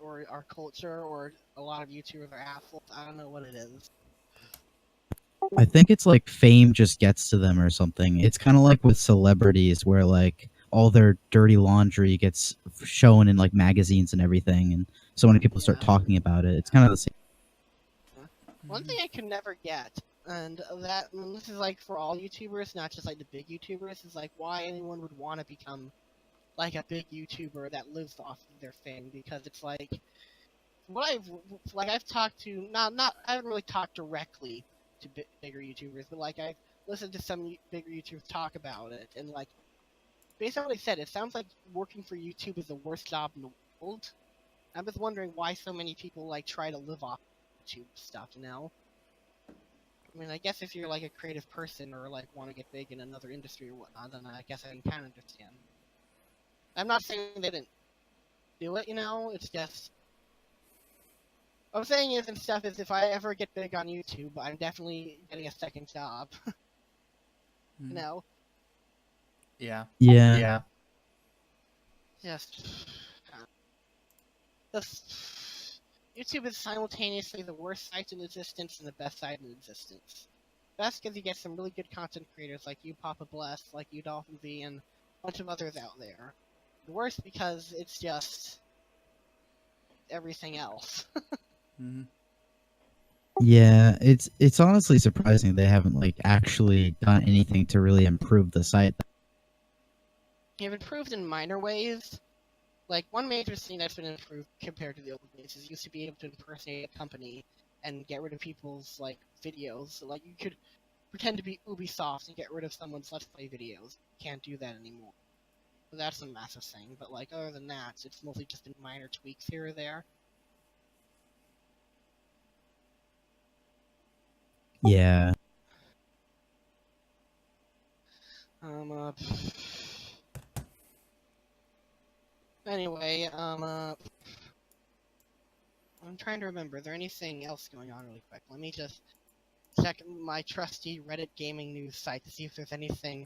or our culture, or a lot of YouTubers are assholes. I don't know what it is. I think it's like fame just gets to them or something. It's kind of like with celebrities where like all their dirty laundry gets shown in like magazines and everything, and so many people start Yeah. talking about it. It's kind of the same. One thing I could never get, and this is like for all YouTubers, not just like the big YouTubers, is like why anyone would want to become like a big YouTuber that lives off of their fame, because it's like I've talked to I haven't really talked directly to bigger YouTubers, but like I've listened to some bigger YouTubers talk about it, and like based on what they said, it sounds like working for YouTube is the worst job in the world. I'm just wondering why so many people like try to live off YouTube stuff, you know? I mean, I guess if you're like a creative person or like want to get big in another industry or whatnot, then I guess I can kind of understand. I'm not saying they didn't do it, you know? It's just what I'm saying is, and stuff is, if I ever get big on YouTube, I'm definitely getting a second job. You know? Yeah. Yeah. Yeah. Just YouTube is simultaneously the worst site in existence and the best site in existence. Best because you get some really good content creators like you, Papa Bless, like you, DolphinVi, and a bunch of others out there. The worst because it's just everything else. Mm-hmm. Yeah, it's honestly surprising they haven't like actually done anything to really improve the site. You've improved in minor ways. Like, one major thing that's been improved compared to the old days is you used to be able to impersonate a company and get rid of people's, like, videos. So, like, you could pretend to be Ubisoft and get rid of someone's Let's Play videos. You can't do that anymore. So that's a massive thing, but, like, other than that, it's mostly just been minor tweaks here or there. Yeah. I'm trying to remember. Is there anything else going on really quick? Let me just check my trusty Reddit gaming news site to see if there's anything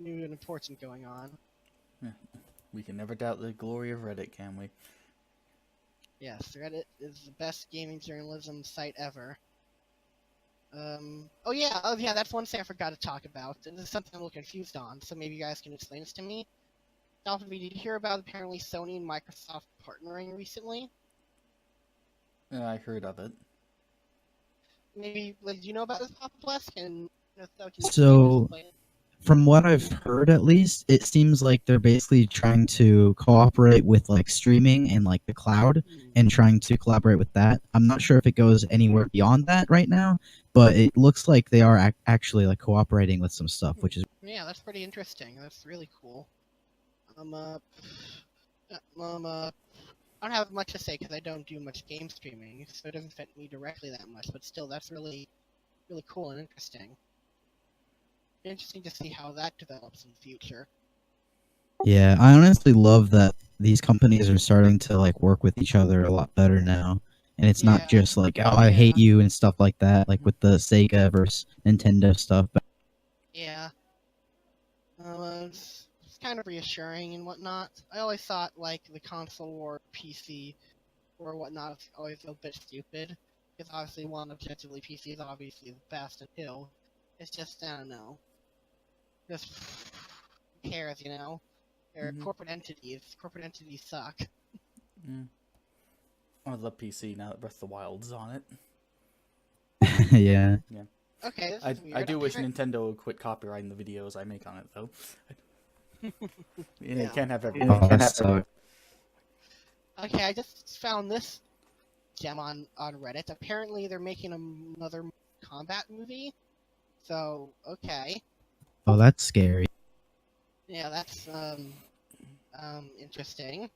new and important going on. We can never doubt the glory of Reddit, can we? Yes, Reddit is the best gaming journalism site ever. Oh yeah, that's one thing I forgot to talk about. This is something I'm a little confused on, so maybe you guys can explain this to me. DolphinVi, did you hear about apparently Sony and Microsoft partnering recently? I heard of it. Maybe, like, do you know about this, Papa Bless? So, from what I've heard, at least, it seems like they're basically trying to cooperate with like streaming and like the cloud, and trying to collaborate with that. I'm not sure if it goes anywhere beyond that right now, but it looks like they are actually like cooperating with some stuff, which is Yeah, that's pretty interesting. That's really cool. I don't have much to say because I don't do much game streaming, so it doesn't affect me directly that much. But still, that's really, really cool and interesting. Interesting to see how that develops in the future. yeah. I honestly love that these companies are starting to like work with each other a lot better now, and it's Yeah. not just like, oh, I hate you and stuff like that, like with the Sega versus Nintendo stuff. But Yeah. It's kind of reassuring and whatnot. I always thought like the console war, PC, or whatnot was always a bit stupid, because obviously one objectively PC is obviously the best and two. It's just, I don't know. Just who cares, you know? They're corporate entities. Corporate entities suck. I love PC now that Breath of the Wild's on it. yeah. Yeah. Okay, this is weird. I do wish Nintendo would quit copyrighting the videos I make on it, though. You can't have everything. Oh, that sucks. Okay, I just found this gem on Reddit. Apparently, they're making another combat movie. So, okay. Oh, that's scary. Yeah, that's interesting.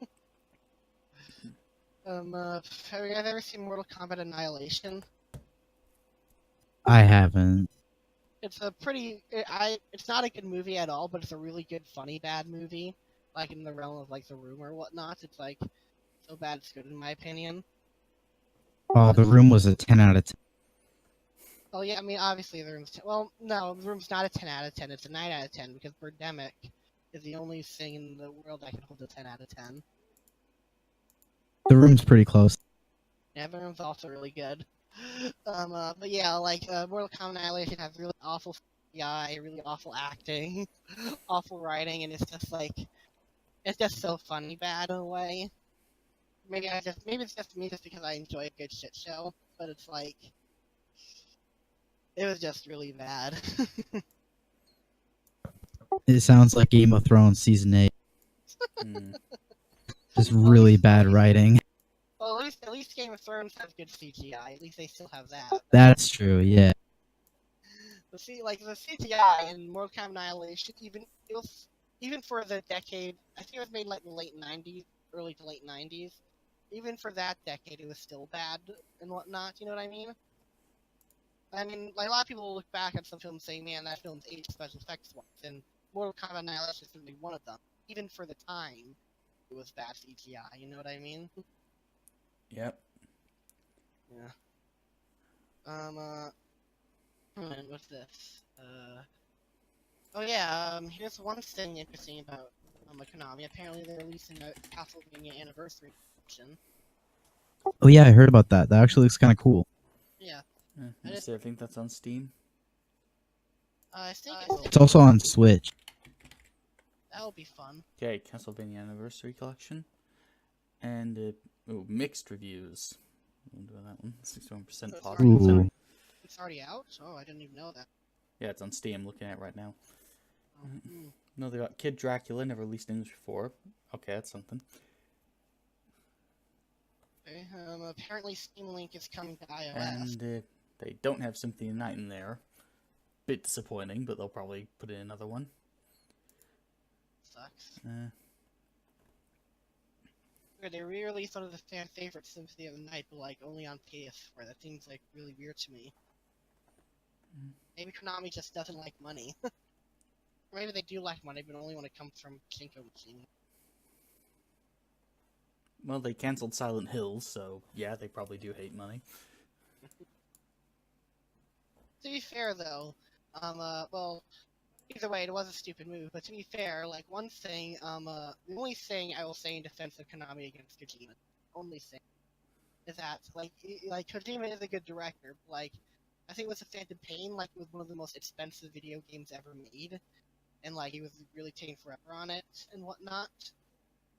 Have you guys ever seen Mortal Kombat Annihilation? I haven't. It's a pretty. It's not a good movie at all, but it's a really good, funny, bad movie. Like in the realm of like The Room or whatnot. It's like so bad it's good in my opinion. Oh, The Room was a 10 out of 10. Well, yeah, I mean obviously The Room's. Well, no, The Room's not a 10 out of 10. It's a 9 out of 10 because Birdemic is the only thing in the world that can hold a 10 out of 10. The Room's pretty close. Yeah, The Room's also really good. But yeah, like Mortal Kombat Annihilation has really awful CGI, really awful acting, awful writing, and it's just so funny bad in a way. Maybe it's just me just because I enjoy a good shit show, but it's like it was just really bad. It sounds like Game of Thrones season 8. Just really bad writing. Well, at least Game of Thrones has good CGI. At least they still have that. That's true, yeah. The CGI in Mortal Kombat Annihilation, even for the decade, I think it was made like in the late '90s, early to late '90s. Even for that decade, it was still bad and whatnot. You know what I mean? I mean, like a lot of people will look back at some films saying, "Man, that film's aged special effects wise," and Mortal Kombat Annihilation is certainly one of them. Even for the time, it was bad CGI. You know what I mean? Yep. Yeah. What's this? Oh yeah, here's one thing interesting about Konami. Apparently they're releasing a Castlevania Anniversary Edition. Oh yeah, I heard about that. That actually looks kind of cool. Yeah. I think that's on Steam. I think it's also on Switch. That'll be fun. Okay, Castlevania Anniversary Collection. And, mixed reviews. I'm doing that one. 61% positive. Ooh. It's already out? Oh, I didn't even know that. Yeah, it's on Steam. Looking at it right now. Oh, No, they got Kid Dracula. Never released in English before. Okay, that's something. Okay, apparently Steam Link is coming to iOS. And they don't have Symphony of the Night in there. Bit disappointing, but they'll probably put in another one. Sucks. They re-released one of the fan favorite Symphony of the Night, but like only on PS4. That seems like really weird to me. Maybe Konami just doesn't like money. Or maybe they do like money, but only when it comes from Pachinko machine. Well, they canceled Silent Hills, so yeah, they probably do hate money. To be fair, though, well, either way, it was a stupid move. But to be fair, like one thing, the only thing I will say in defense of Konami against Kojima, only thing, is that like Kojima is a good director. But, like, I think with the Phantom Pain, like it was one of the most expensive video games ever made, and like he was really taking forever on it and whatnot.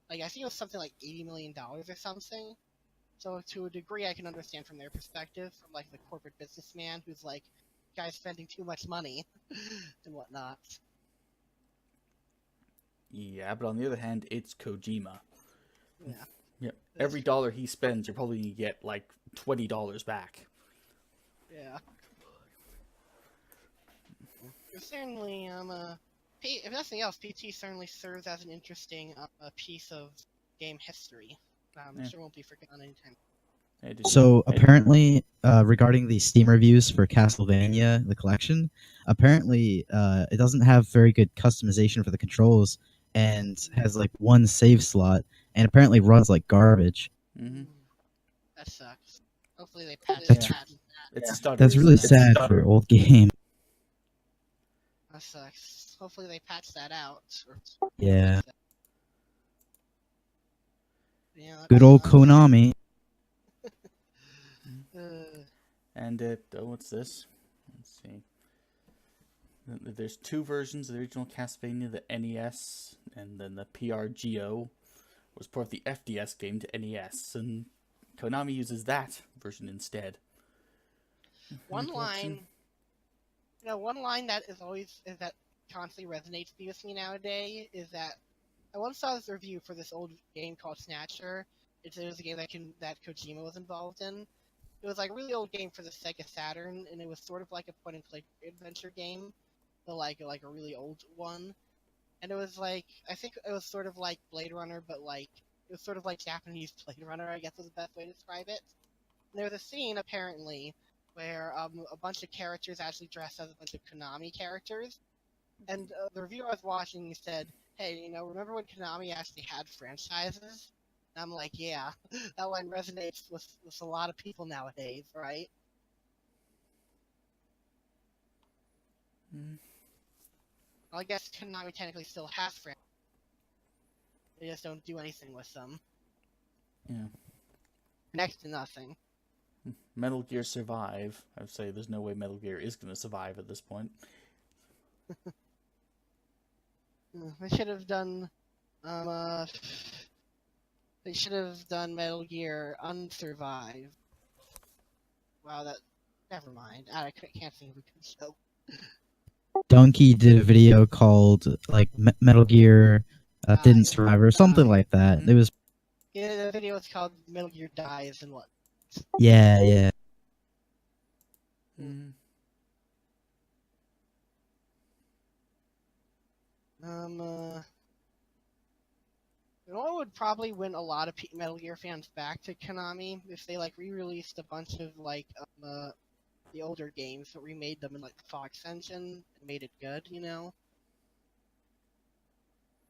Like I think it was something like $80 million or something. So to a degree, I can understand from their perspective, from like the corporate businessman who's like, guy's spending too much money and whatnot. Yeah, but on the other hand, it's Kojima. Yeah. Yep. Every dollar he spends, you're probably gonna get like $20 back. Yeah. Certainly, if nothing else, PT certainly serves as an interesting piece of game history. I'm sure won't be forgotten anytime. So apparently, regarding the Steam reviews for Castlevania, the collection, apparently it doesn't have very good customization for the controls and has like one save slot and apparently runs like garbage. Mm-hmm. That sucks. Hopefully they patch That's, that. that's really sad for an old game. That sucks. Hopefully they patch that out. Yeah. Yeah, Good old Konami. And what's this? Let's see. There's two versions of the original Castlevania, the NES, and then the PRGO was part of the FDS game to NES, and Konami uses that version instead. One line that that constantly resonates with me nowadays is that I once saw this review for this old game called Snatcher. It was a game that Kojima was involved in. It was like a really old game for the Sega Saturn, and it was sort of like a point-and-click adventure game, but like a really old one. And it was like, I think it was sort of like Blade Runner, but like it was sort of like Japanese Blade Runner, I guess was the best way to describe it. And there was a scene apparently where a bunch of characters actually dressed as a bunch of Konami characters, and the reviewer I was watching said, "Hey, remember when Konami actually had franchises?" And I'm like, yeah, that line resonates with a lot of people nowadays, right? Well, I guess Konami technically still has franchises. They just don't do anything with them. Yeah. Next to nothing. Metal Gear Survive. I would say there's no way Metal Gear is going to survive at this point. They should have done, they should have done Metal Gear Unsurvive. Wow, never mind. I can't think of a good show. Donkey did a video called like Metal Gear Didn't Survive or something like that. It was the video was called Metal Gear Dies and what? Yeah. What would probably win a lot of Metal Gear fans back to Konami if they like re-released a bunch of like the older games, but remade them in like the Fox engine and made it good,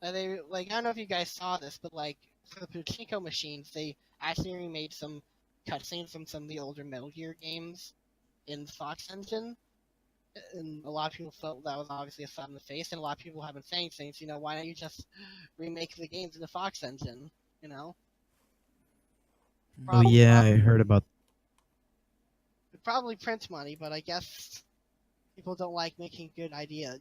They like, I don't know if you guys saw this, but like for the Pachinko machines, they actually remade some cutscenes from some of the older Metal Gear games in the Fox engine. And a lot of people felt that was obviously a slap in the face, and a lot of people have been saying things, why don't you just remake the games in the Fox engine, Oh yeah, I heard about. It'd probably print money, but I guess people don't like making good ideas.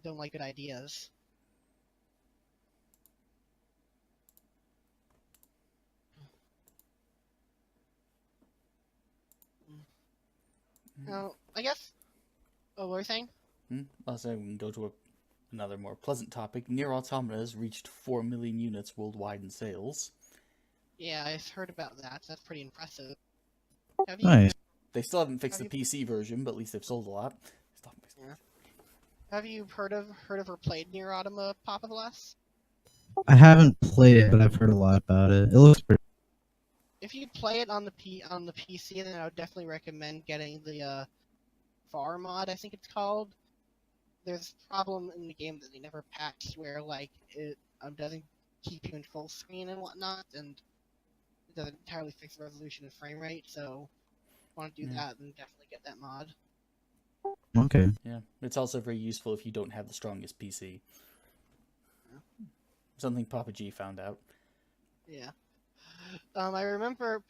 Now, I guess. Oh, what were you saying? I'll say we can go to another more pleasant topic. Nier Automata has reached 4 million units worldwide in sales. Yeah, I've heard about that. That's pretty impressive. Nice. They still haven't fixed the PC version, but at least they've sold a lot. Yeah. Have you heard of or played Nier Automata, Papa Blast? I haven't played it, but I've heard a lot about it. It looks pretty. If you play it on the PC, then I would definitely recommend getting the VAR mod, I think it's called. There's a problem in the game that they never patched where like it doesn't keep you in full screen and whatnot, and it doesn't entirely fix the resolution and frame rate. So, if you want to do that, then definitely get that mod. Okay. Yeah, it's also very useful if you don't have the strongest PC. Something Papa G found out. Yeah. I remember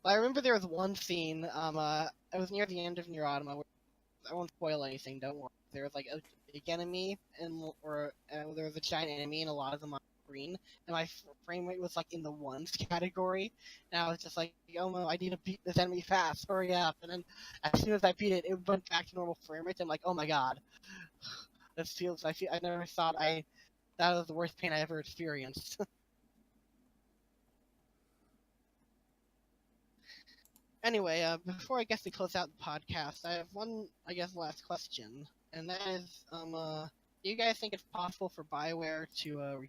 there was one scene. I was near the end of Nier Automata. I won't spoil anything. Don't worry. There was like a big enemy, there was a giant enemy, and a lot of them on screen. And my frame rate was like in the ones category, and I was just like, "Oh no, I need to beat this enemy fast! Hurry up!" And then as soon as I beat it, it went back to normal frame rate. I'm like, "Oh my god, I never thought that was the worst pain I ever experienced." Anyway, before I guess we close out the podcast, I have one, I guess, last question, and that is, do you guys think it's possible for BioWare to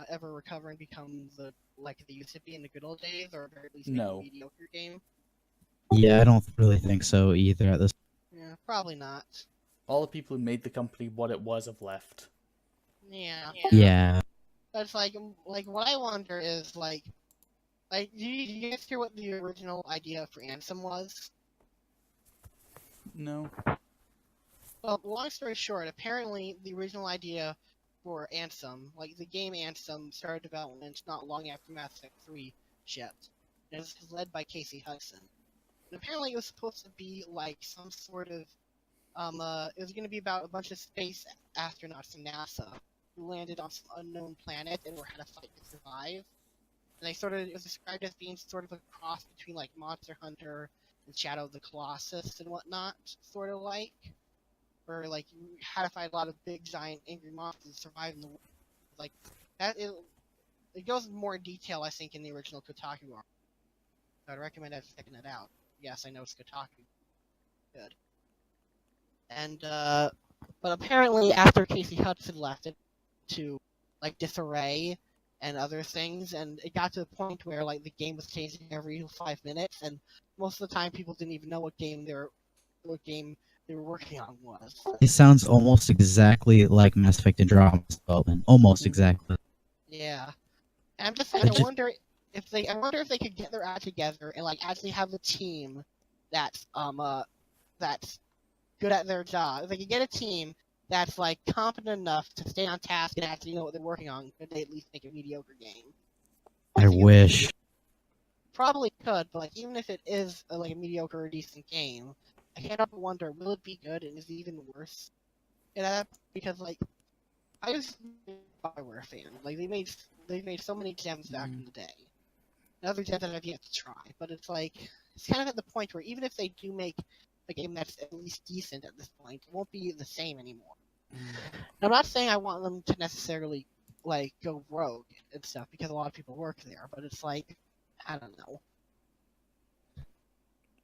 ever recover and become like they used to be in the good old days, or at least make No. a mediocre game? Yeah, I don't really think so either at this. Yeah, probably not. All the people who made the company what it was have left. Yeah. Yeah. But it's like what I wonder is do you guys hear what the original idea for Ansem was? No. Well, long story short, apparently the original idea for Ansem, like the game Ansem, started development not long after Mass Effect 3 shipped. And it was led by Casey Hudson. And apparently it was supposed to be like some sort of, it was going to be about a bunch of space astronauts from NASA who landed on some unknown planet and had to fight to survive. And it was described as being sort of a cross between like Monster Hunter and Shadow of the Colossus and whatnot, sort of like. Where like you had to fight a lot of big, giant, angry monsters to survive in the world. Like that, it goes more in detail, I think, in the original Kotaku article. So I'd recommend checking it out. Yes, I know it's Kotaku. Good. And but apparently after Casey Hudson left it to like disarray and other things, and it got to the point where like the game was changing every 5 minutes, and most of the time people didn't even know what game they were working on was. It sounds almost exactly like Mass Effect Andromeda's development. Almost exactly. Yeah. And I'm just saying, I wonder if they could get their act together and like actually have a team that's good at their job. If they could get a team that's like competent enough to stay on task and actually know what they're working on, could they at least make a mediocre game? I wish. Probably could, but like even if it is like a mediocre or decent game, I can't help but wonder, will it be good and is it even worse? Because like I was a Bioware fan. Like they made so many gems back in the day. And other gems that I've yet to try. But it's kind of at the point where even if they do make a game that's at least decent at this point, it won't be the same anymore. I'm not saying I want them to necessarily like go rogue and stuff because a lot of people work there, but it's like I don't know.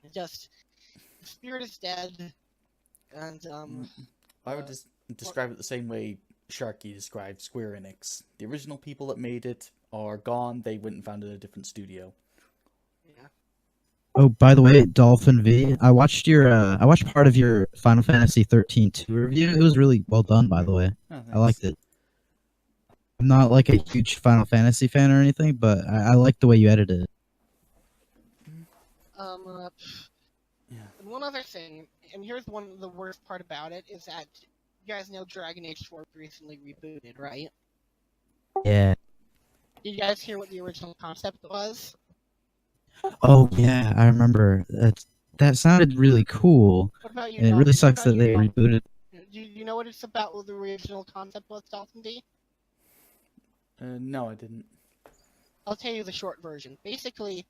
It's just the spirit is dead, and I would just describe it the same way Sharky described Square Enix. The original people that made it are gone. They went and founded a different studio. yeah. Oh, by the way, DolphinVi, I watched part of your Final Fantasy 13-2 review. It was really well done, by the way. Oh, I liked it. I'm not like a huge Final Fantasy fan or anything, but I like the way you edited it. Yeah. And one other thing, and here's the worst part about it, is that you guys know Dragon Age 4 recently rebooted, right? Yeah. Did you guys hear what the original concept was? Oh yeah, I remember. That sounded really cool. What about you? And it really sucks that they rebooted. Do you know what it's about? What the original concept was, DolphinVi? No, I didn't. I'll tell you the short version. Basically,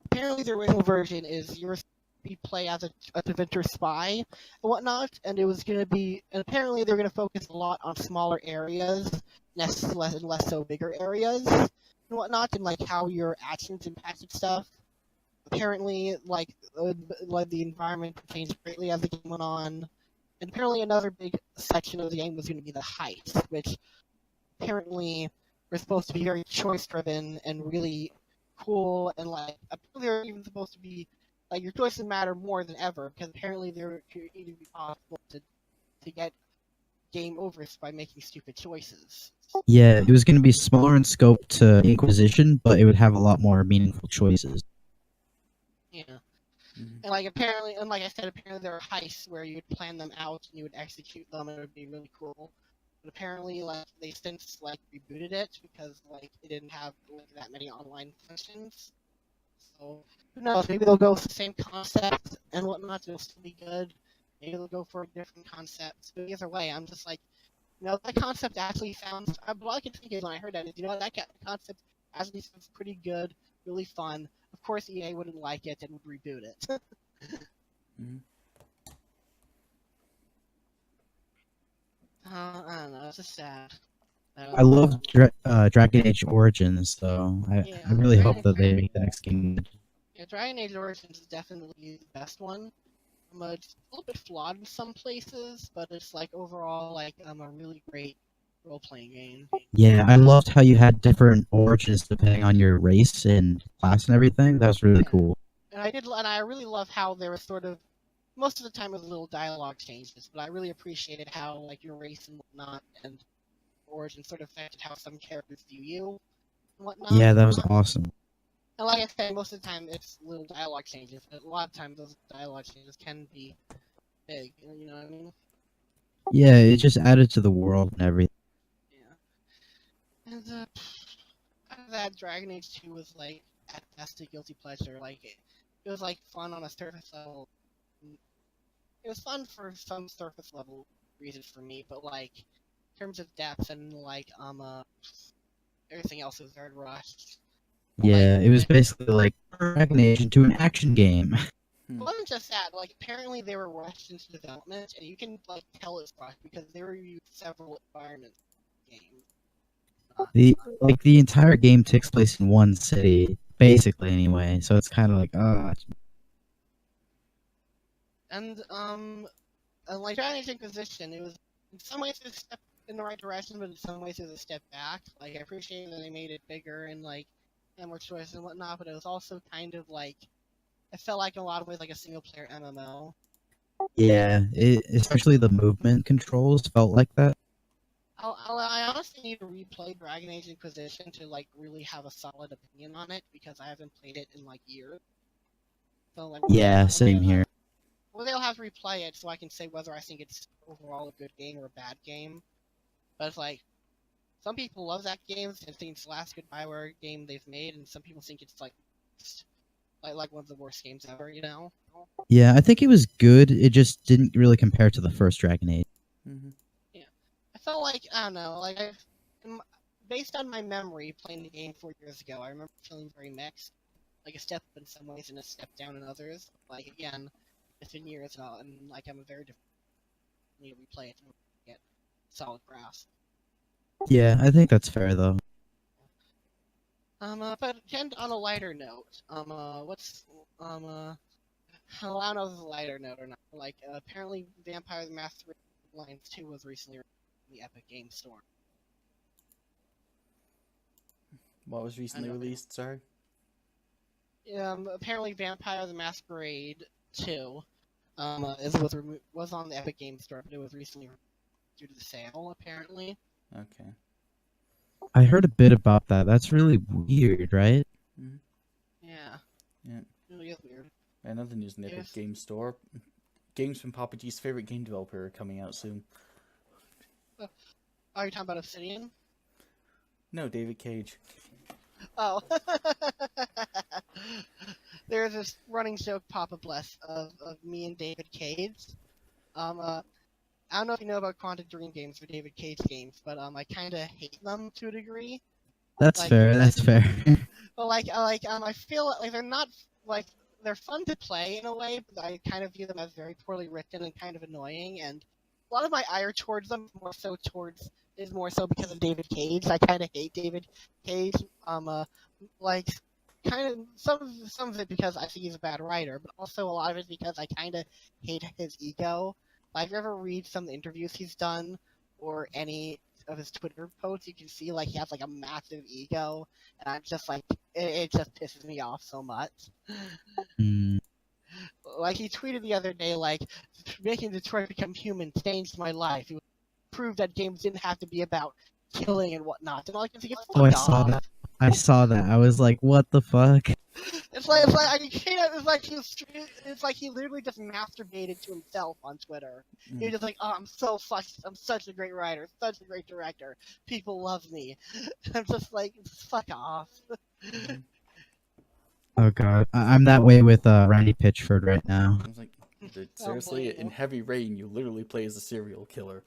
apparently the original version is you play as a adventure spy and whatnot, and it was going to be, and apparently they're going to focus a lot on smaller areas, less and less so bigger areas and whatnot, and like how your actions impacted stuff. Apparently, like the environment changed greatly as the game went on, and apparently another big section of the game was going to be the heists, which apparently were supposed to be very choice-driven and really cool, and like apparently they're even supposed to be like your choices matter more than ever because apparently they're going to be possible to get game over by making stupid choices. Yeah, it was going to be smaller in scope to Inquisition, but it would have a lot more meaningful choices. Yeah. Mhm. And like apparently, and like I said, apparently there are heists where you would plan them out and you would execute them, and it would be really cool. But apparently, like they since like rebooted it because like it didn't have like that many online functions. So who knows? Maybe they'll go with the same concept and whatnot. It'll still be good. Maybe they'll go for a different concept. But either way, I'm just like, that concept actually sounds. What I can think is when I heard that is, that concept actually sounds pretty good, really fun. Of course, EA wouldn't like it and would reboot it. Mhm. I don't know. It's just sad. I love Dragon Age Origins, so I really hope that they make the next game good. Yeah, Dragon Age Origins is definitely the best one. It's a little bit flawed in some places, but it's like overall like a really great role-playing game. Yeah, I loved how you had different origins depending on your race and class and everything. That was really cool. And I really love how there was sort of most of the time it was little dialogue changes, but I really appreciated how like your race and whatnot and origin sort of affected how some characters view you and whatnot. Yeah, that was awesome. And like I said, most of the time it's little dialogue changes, but a lot of times those dialogue changes can be big. You know what I mean? Yeah, it just added to the world and everything. Yeah. And after that, Dragon Age 2 was like at best a guilty pleasure. Like it was like fun on a surface level. It was fun for some surface level reasons for me, but like in terms of depth and like everything else was very rushed. Yeah, it was basically like Dragon Age into an action game. It wasn't just that. Like apparently they were rushed into development, and you can like tell it's rushed because they reviewed several environments in the game. The entire game takes place in one city, basically anyway. So it's kind of like And like Dragon Age Inquisition, it was in some ways a step in the right direction, but in some ways it was a step back. Like I appreciate that they made it bigger and like had more choices and whatnot, but it was also kind of like it felt like in a lot of ways like a single player MMO. yeah, especially the movement controls felt like that. I honestly need to replay Dragon Age Inquisition to like really have a solid opinion on it because I haven't played it in like years. So like Yeah, same here. Well, they'll have to replay it so I can say whether I think it's overall a good game or a bad game. But it's like some people love that game and think it's the last good Bioware game they've made, and some people think it's like one of the worst games ever. Yeah, I think it was good. It just didn't really compare to the first Dragon Age. Mm-hmm. Yeah, I felt like I don't know, like based on my memory playing the game 4 years ago, I remember feeling very mixed, like a step up in some ways and a step down in others. Like again, it's been years now, and like I'm a very different. I need to replay it to get solid grasp. Yeah, I think that's fair though. But to end on a lighter note, what's I don't know if it's a lighter note or not. Like, apparently, Vampire the Masquerade Lines 2 was recently released in the Epic Games Store. What was recently released? Sorry. Apparently, Vampire the Masquerade 2, was on the Epic Games Store, but it was recently due to the sale. Apparently. Okay. I heard a bit about that. That's really weird, right? Mm-hmm. Yeah. Yeah. It really is weird. Another news in the Epic Games Store. Games from Papa G's favorite game developer are coming out soon. Are you talking about Obsidian? No, David Cage. Oh. There's this running joke, Papa Bless, of me and David Cage. I don't know if you know about Quantic Dream games or David Cage games, but I kind of hate them to a degree. That's fair. That's fair. But I feel like they're not like they're fun to play in a way, but I kind of view them as very poorly written and kind of annoying. And a lot of my ire towards them is more so because of David Cage. I kind of hate David Cage. Kind of some of it because I think he's a bad writer, but also a lot of it because I kind of hate his ego. Like, if you ever read some of the interviews he's done, or any of his Twitter posts, you can see, like, he has, like, a massive ego, and I'm just, like, it just pisses me off so much. Like, he tweeted the other day, like, making Detroit become human changed my life. It was prove that games didn't have to be about killing and whatnot. And all I can think is, Oh, I fuck saw off. that. I saw that. I was like, what the fuck? It's like he literally just masturbated to himself on Twitter. Mm. He's just like, oh, I'm such a great writer, such a great director. People love me. I'm just like, fuck off. Mhm. Oh god, I'm that way with Randy Pitchford right now. I was like, seriously, boy. in Heavy Rain, you literally play as a serial killer.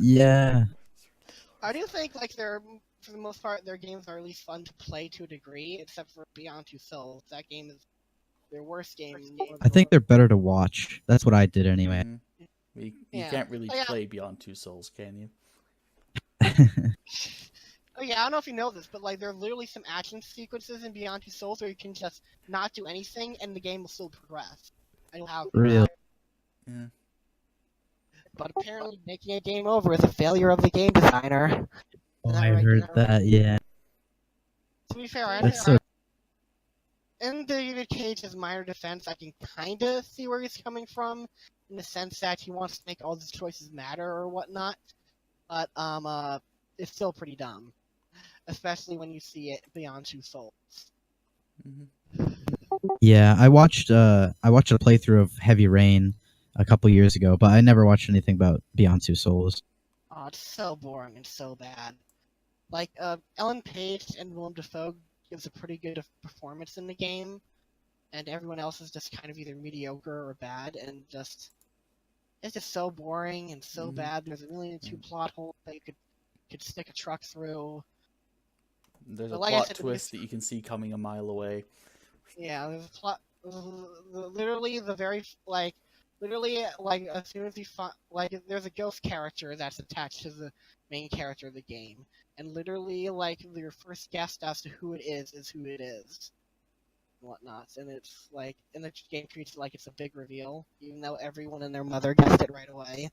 Yeah. I do think like they're, for the most part, their games are at least fun to play to a degree, except for Beyond Two Souls. That game is their worst game. I think they're better to watch. That's what I did anyway. Mhm. You Yeah. can't really Oh, yeah. play Beyond Two Souls, can you? Oh yeah, I don't know if you know this, but like there are literally some action sequences in Beyond Two Souls where you can just not do anything and the game will still progress. And you'll have Really? Yeah. But apparently making a game over is a failure of the game designer. Oh, Isn't that I right, heard Gary? that. Yeah. To be fair, That's so. in David Cage's minor defense, I can kind of see where he's coming from, in the sense that he wants to make all his choices matter or whatnot. But it's still pretty dumb, especially when you see it Beyond Two Souls. Mhm. Yeah, I watched a playthrough of Heavy Rain a couple years ago, but I never watched anything about Beyond Two Souls. Oh, it's so boring and so bad. Like, Ellen Page and Willem Dafoe gives a pretty good performance in the game, and everyone else is just kind of either mediocre or bad, and just it's just so boring and so Mhm. bad. There's a million and two plot holes that you could stick a truck through. There's But a like I plot said, twist that you can see coming a mile away. Yeah, there's a plot. Literally, as soon as you find, there's a ghost character that's attached to the main character of the game, and literally, like, your first guess as to who it is who it is, and whatnot. And it's like, and the game treats it like it's a big reveal, even though everyone and their mother guessed it right away.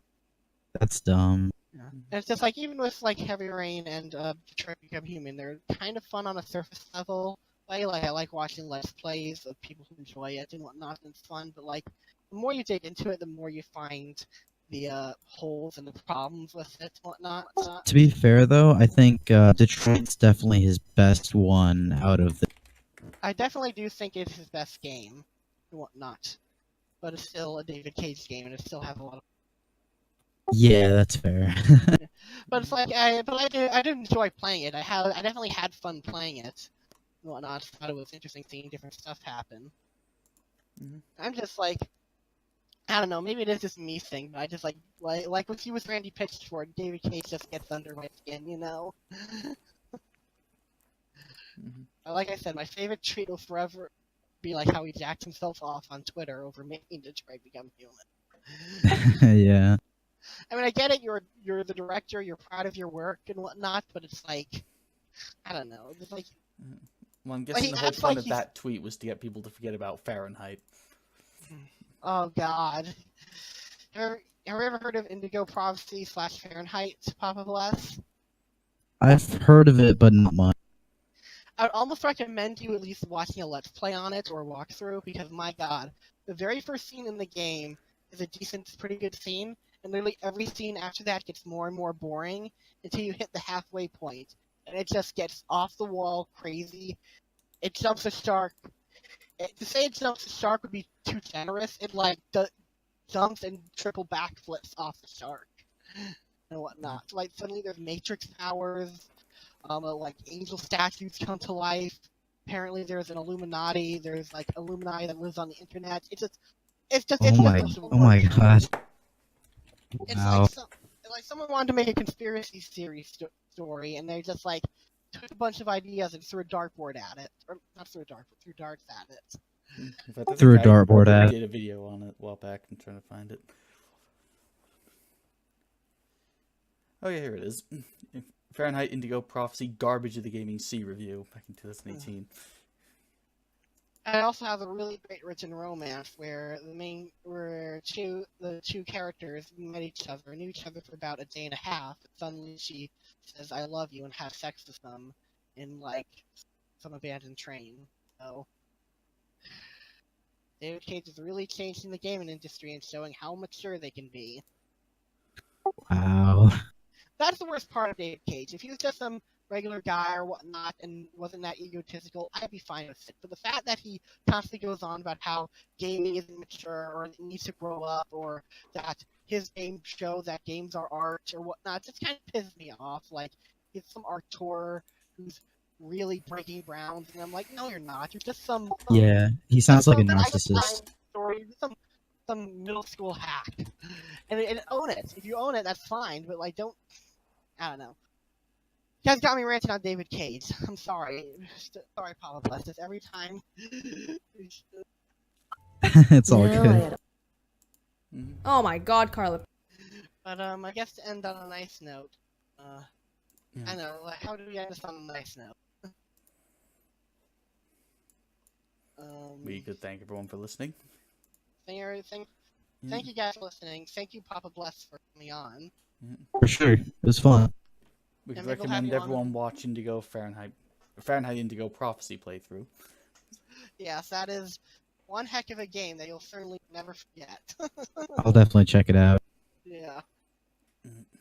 That's dumb. Yeah. And it's just like, even with like Heavy Rain and Detroit Become Human, they're kind of fun on a surface level. I like watching Let's Plays of people who enjoy it and whatnot, and it's fun, but like, the more you dig into it, the more you find the holes and the problems with it and whatnot. To be fair, though, I think Detroit's definitely his best one out of the. I definitely do think it's his best game and whatnot, but it's still a David Cage game, and it still has a lot of. Yeah, that's fair. But it's like, I did enjoy playing it. I definitely had fun playing it and whatnot. Thought it was interesting seeing different stuff happen. Mhm. I'm just like, I don't know, maybe it is just me thing, but I just like what he was Randy Pitchford, David Cage just gets under my skin, you know? Mhm. Like I said, my favorite treat will forever be like how he jacked himself off on Twitter over making Detroit Become Human. Yeah. I mean, I get it, you're the director, you're proud of your work and whatnot, but it's like, I don't know, it's like, Well, I'm guessing he the whole acts point like of that tweet was to get people to forget about Fahrenheit. oh god. Have you ever heard of Indigo Prophecy / Fahrenheit, Papa Bless? I've heard of it, but not much. I would almost recommend you at least watching a Let's Play on it or a walkthrough, because my god, the very first scene in the game is a decent, pretty good scene, and literally every scene after that gets more and more boring until you hit the halfway point, and it just gets off the wall crazy. It jumps a shark. To say it jumps a shark would be too generous. It like jumps and triple backflips off the shark and whatnot. Like suddenly there's matrix powers. Like angel statues come to life. Apparently there's an Illuminati. There's like Illuminati that lives on the internet. It's just Oh my god. It's Wow. like someone wanted to make a conspiracy theory story, and they just like took a bunch of ideas and threw a dartboard at it, or not threw a dartboard, threw darts at it. In fact, I Threw a think dartboard I at it. did a video on it a while back. I'm trying to find it. Oh yeah, here it is. Fahrenheit Indigo Prophecy Garbage of the Gaming C review back in 2018. And it also has a really great written romance where the two characters met each other, knew each other for about a day and a half, and suddenly she says "I love you" and has sex with them in like some abandoned train. So David Cage is really changing the gaming industry and showing how mature they can be. Wow. That's the worst part of David Cage. If he was just some regular guy or whatnot and wasn't that egotistical, I'd be fine with it. But the fact that he constantly goes on about how gaming isn't mature or it needs to grow up or that his games show that games are art or whatnot just kind of pisses me off. Like, he's some art tour who's really breaking grounds, and I'm like, no, you're not. You're just some Yeah, he sounds like a narcissist. story, some middle school hack, and own it. If you own it, that's fine. But like, don't. I don't know. You guys got me ranting on David Cage. I'm sorry. Sorry, Paula Bless this every time. It's all No, good. Mhm. Oh my God, Carla. But I guess to end on a nice note. Yeah. I know. Like, how do we end this on a nice note? We could thank everyone for listening. Thank you guys for listening. Thank you, Papa Bless, for coming on. For sure. It was fun. We could And maybe we'll have recommend you on everyone in- watch Indigo Fahrenheit Indigo Prophecy playthrough. Yes, that is one heck of a game that you'll certainly never forget. I'll definitely check it out. Yeah.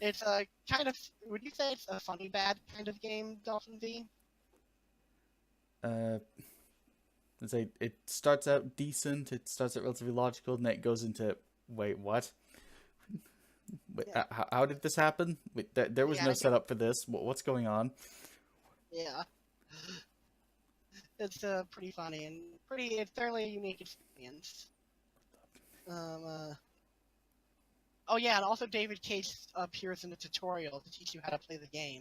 It's a kind of. Would you say it's a funny bad kind of game, DolphinVi? Let's say it starts out decent. It starts out relatively logical, and then it goes into wait, what? Wait, Yeah. how did this happen? Wait, there was Yeah, no I think- setup for this. What's going on? Yeah. It's pretty funny and it's certainly a unique experience. Oh yeah, and also David Cage appears in the tutorial to teach you how to play the game.